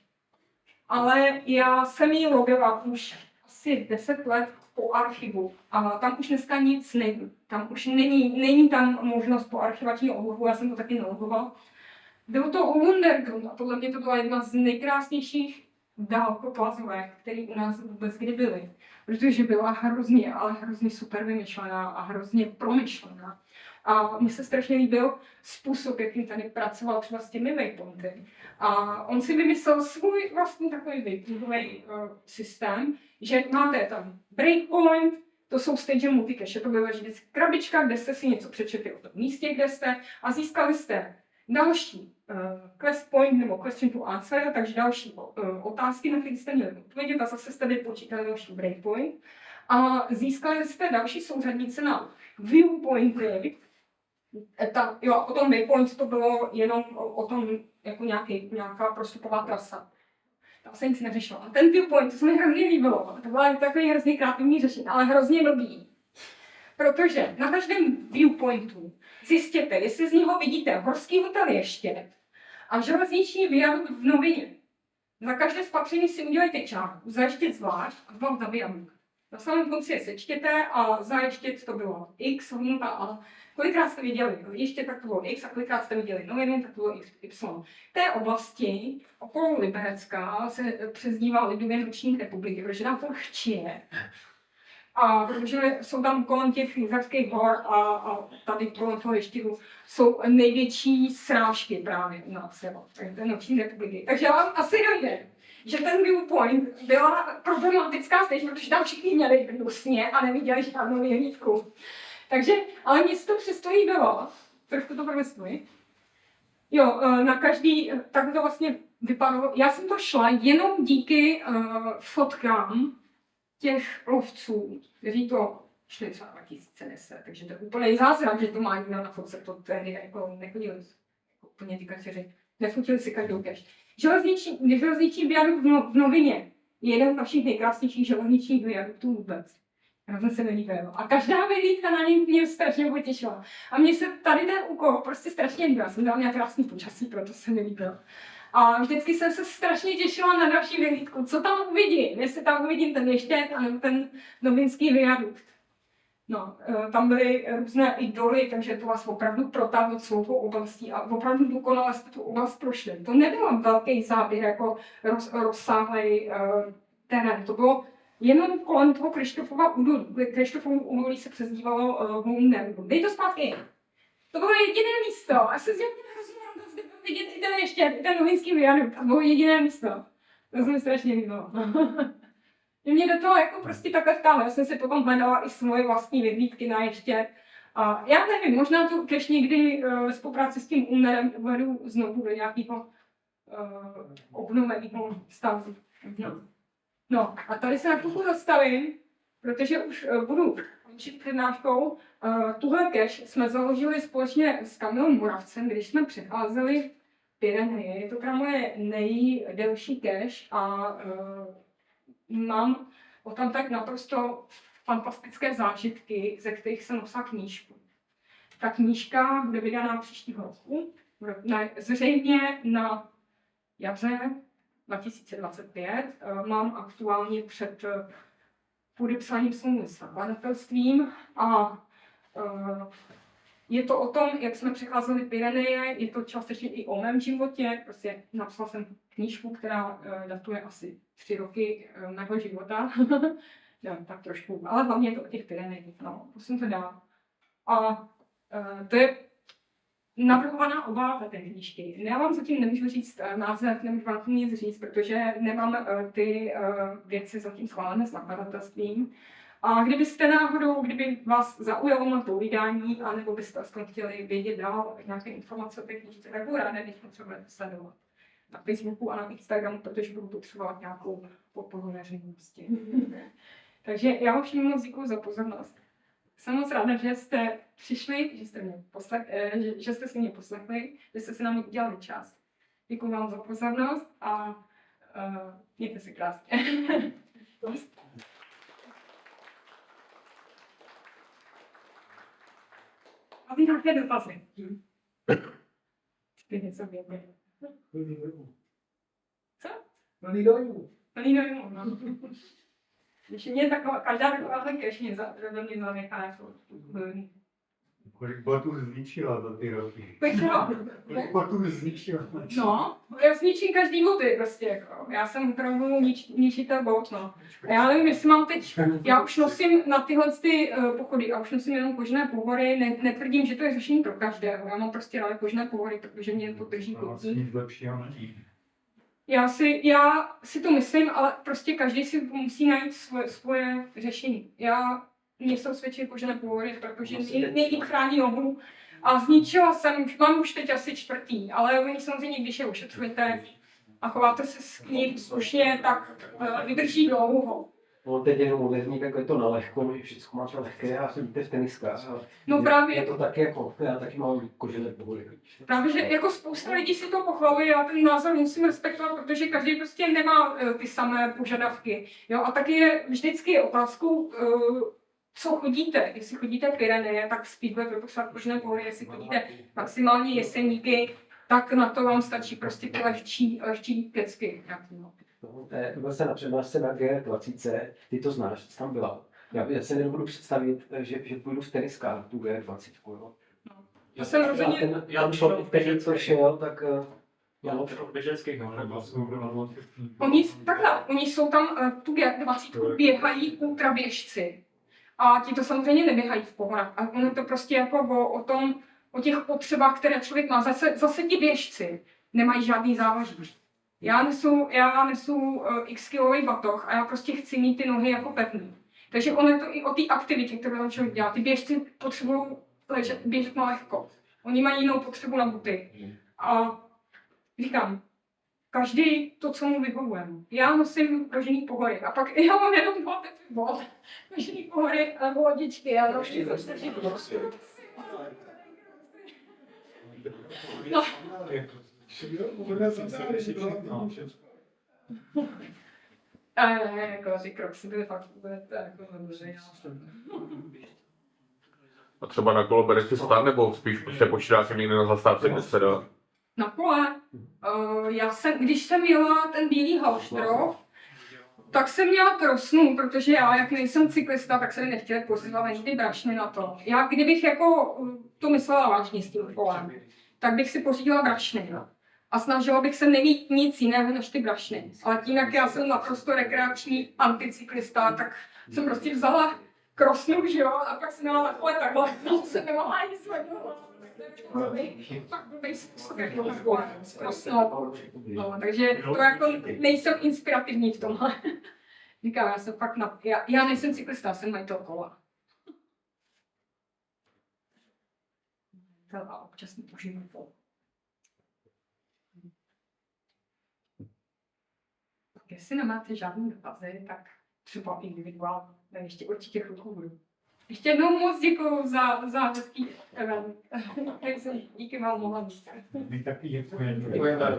ale já jsem ji logila už asi 10 let po archivu a tam už dneska nic není. Tam už není tam možnost po archivačního odlohu, já jsem to taky nelogovala. Bylo to Underground a podle mě to byla jedna z nejkrásnějších dálkoplazové, které u nás vůbec kdy byly. Protože byla hrozně, ale hrozně super vymyšlená a hrozně promyšlená. A mně se strašně líbil způsob, jakým tady pracoval třeba s těmi waypointy. A on si vymyslel svůj vlastní takový waypointový systém, že máte tam breakpoint, to jsou stage multicache, to byla vždycky krabička, kde jste si něco přečetli o tom místě, kde jste a získali jste další quest point nebo question to answer, takže další otázky, na které jste měli odpovědět a zase jste vypočítali další breakpoint. A získali jste další souřadnice na viewpointy. O tom waypoint to bylo jenom o tom jako nějaká prostupová trasa. Tam se nic neřešilo. A ten viewpoint, to se mi hrozně líbilo. To bylo takový hrozně kreativní řešení, ale hrozně blbý. Protože na každém viewpointu zjistěte, jestli z něho vidíte horský hotel Ještěd a železniční viadukt v Novině. Za každé spatření si udělejte čárku, za Ještěd zvlášť a dva za viadukt. Na samém konci je sečtěte a za Ještěd to bylo x hodnota a kolikrát jste viděli Ještěd, tak to bylo x a kolikrát jste viděli Noviny, tak to bylo y. V té oblasti okolo Liberecka se přezdívá lidově noční republiky, protože tam to chčije. A protože jsou tam kolem těch Jizerských hor a tady kolem toho Ještědu jsou největší srážky právě u nás, to je noční republiky. Takže vám asi dojde, že ten viewpoint byla problematická stage, protože tam všichni měli hnusně a neviděli žádnou vyhlídku. Takže, ale mě to přesto líbilo, trošku to promysluji. Jo, na každý, tak to vlastně vypadalo. Já jsem to šla jenom díky fotkám těch lovců, kteří to šli třeba 2010, takže to je úplný zázrak, že to má někdo na fotce, to tehdy jako nechodili úplně ty kačeři, nefotili si každou cache. Železniční viadukt v Novině je jeden z našich nejkrásnějších železničních viaduktů vůbec. Já jsem se nelíbila. A každá vyhlídka na něj mě strašně potěšila. A mně se tady ten úkol prostě strašně líbil. Já jsem dala nějak krásný počasí, proto se mi líbil. A vždycky jsem se strašně těšila na další vyhlídku. Co tam uvidím? Jestli tam uvidím ten Ještěd anebo ten novinský viadukt. No, tam byly různé idoly, takže to vás opravdu protáhlo celou tou oblastí a opravdu dokonale jste tu oblast prošli. To nebyl velký záběr jako rozsáhlý terén. To bylo jenom kolem toho Krištofova údolí. Krištofovo údolí se přezdívalo Houndem. Dej to zpátky. To bylo jediné místo. A se zjevně hrozně zde bylo vidět i ten ještě, ten novinský viadukt. To bylo jediné místo. To se mi strašně líbilo. Mě do toho jako prostě takhle vtáhlo. Já jsem si potom hledala i svoje vlastní vyhlídky na ještě. A já nevím, možná tu cache někdy ve spolupráci s tím úmerem uvedu znovu do nějakého obnoveného stavu. No a tady se na chvilku zastavím, protože už budu končit přednáškou. Tuhle cache jsme založili společně s Kamilem Moravcem, když jsme přecházeli Pyreneje. Je to teda moje nejdelší cache a mám o tam tak naprosto fantastické zážitky, ze kterých jsem napsala knížku. Ta knížka bude vydaná příštího roku, zřejmě na jaře 2025. Mám aktuálně před podepsáním smlouvy s nakladatelstvím a je to o tom, jak jsme přecházeli Pyreneje, je to částečně i o mém životě. Prostě napsala jsem knížku, která datuje asi 3 roky mého života. No, tak trošku, ale hlavně je to o těch Pyrenejích, no, musím to dát. A to je navrhovaná obálka té knížky. Já vám zatím nemůžu říct název, nemůžu vám nic říct, protože nemám ty věci zatím schválené s nakladatelstvím. A kdybyste náhodou, kdyby vás zaujalo na to vydání, anebo byste aspoň chtěli vědět dál nějaké informace o té knížce, tak budu ráda, když mě třeba budete sledovat na Facebooku a na Instagramu, protože budu potřebovat nějakou podporu veřejnosti. Takže já vám všem moc děkuji za pozornost. Jsem moc ráda, že jste přišli, že jste si mě poslechli, že jste si na mě udělali čas. Děkuji vám za pozornost a mějte se krásně. A vy nějaké dotazy? Ty něco vědět. Co? Plný dojmu. Plný dojmu, no. Když mě taková, každá taková cache mě zanechá jako Kolik botů zničila za ty roky? Petra? Kolik botů zničila? No, já zničím každý boty prostě, jako. Já jsem opravdu ničitel bot, no. A já nevím, jestli mám teď, já už nosím na tyhle pochody, já už nosím jenom kožené pohory, netvrdím, že to je řešení pro každého, já mám prostě ráda kožené pohory, protože mě to drží Vlastně kotí. nic lepšího není. Já si to myslím, ale prostě každý si musí najít svoje řešení. Mně jsou svědčí kožené pohory, protože nejlíp chrání nohu. A zničila jsem, mám už teď asi 4., ale oni samozřejmě, když je ušetřujete a chováte se s ním slušně, tak vydrží dlouho. On teď jenom moderní, tak je to na lehko, že všechno máte lehké a chodíte v teniskách. Ale No právě. Je to tak jako, já taky mám kožené pohory. Právě, že jako spousta lidí si to pochvaluje, já ten názor musím respektovat, protože každý prostě nemá ty samé požadavky. Jo? A taky je vždycky otázkou, co chodíte. Jestli chodíte Pyreneje, tak spíš bude propustovat kožené pohory, jestli chodíte maximálně jeseníky, tak na to vám stačí prostě ty lehčí kecky. Byl jsem na přednášce na G20, ty to znáš, jsi tam byla. Já se nebudu představit, že půjdu v teniskách tu G20. Jo. Já jsem rozhodně... Já člověk, který to šel, tak... Já to v běžeckých Oni jsou tam, tu G20 běhají ultraběžci. A ti to samozřejmě neběhají v pohorách. A ono to prostě jako o těch potřebách, které člověk má. Zase ti běžci nemají žádný závaží. Já nesu x-kilový batoh a já prostě chci mít ty nohy jako pevný. Takže ono je to i o té aktivitě, kterou tam člověk dělá. Ty běžci potřebují běžet na lehko. Oni mají jinou potřebu na boty. A říkám, každý to, co mu vyhovuje. Já nosím kožený pohory a pak já mám jenom 2 typy bot. Kožený pohory a lodičky. Já prostě no. Jako ty kroksy byly fakt A třeba na kolo bereš si stan, nebo spíš se počítáš někde na zastávce, kde se dá? Na kole. Když jsem jela ten bílý Halštrov, tak jsem měla krosnu, protože já, jak nejsem cyklista, tak se mi nechtěli pozývat ani ty brašny na to. Já kdybych jako to myslela vážně s tím kolem, tak bych si pořídila brašny. A snažila bych se nemít nic jiného než ty brašny. Ale tím, jak já jsem naprosto rekreační anticyklista, tak jsem prostě vzala krosnu, že jo, a pak jsem měla takhle takhle, no se nemohla ani sledovat. Tak blbej způsob, jak to s krosnou. No, takže to jako nejsem inspirativní v tomhle. Říkám, já jsem fakt já nejsem cyklista, jsem majitel kola. A občas mi užiju to. Jestli nemáte žádný dotazy, tak třeba individuálně, ještě určitě chvilku budu. Ještě jednou moc děkuju za hezký event. Díky vám, mohla být. My taky děkujeme. Děkujeme.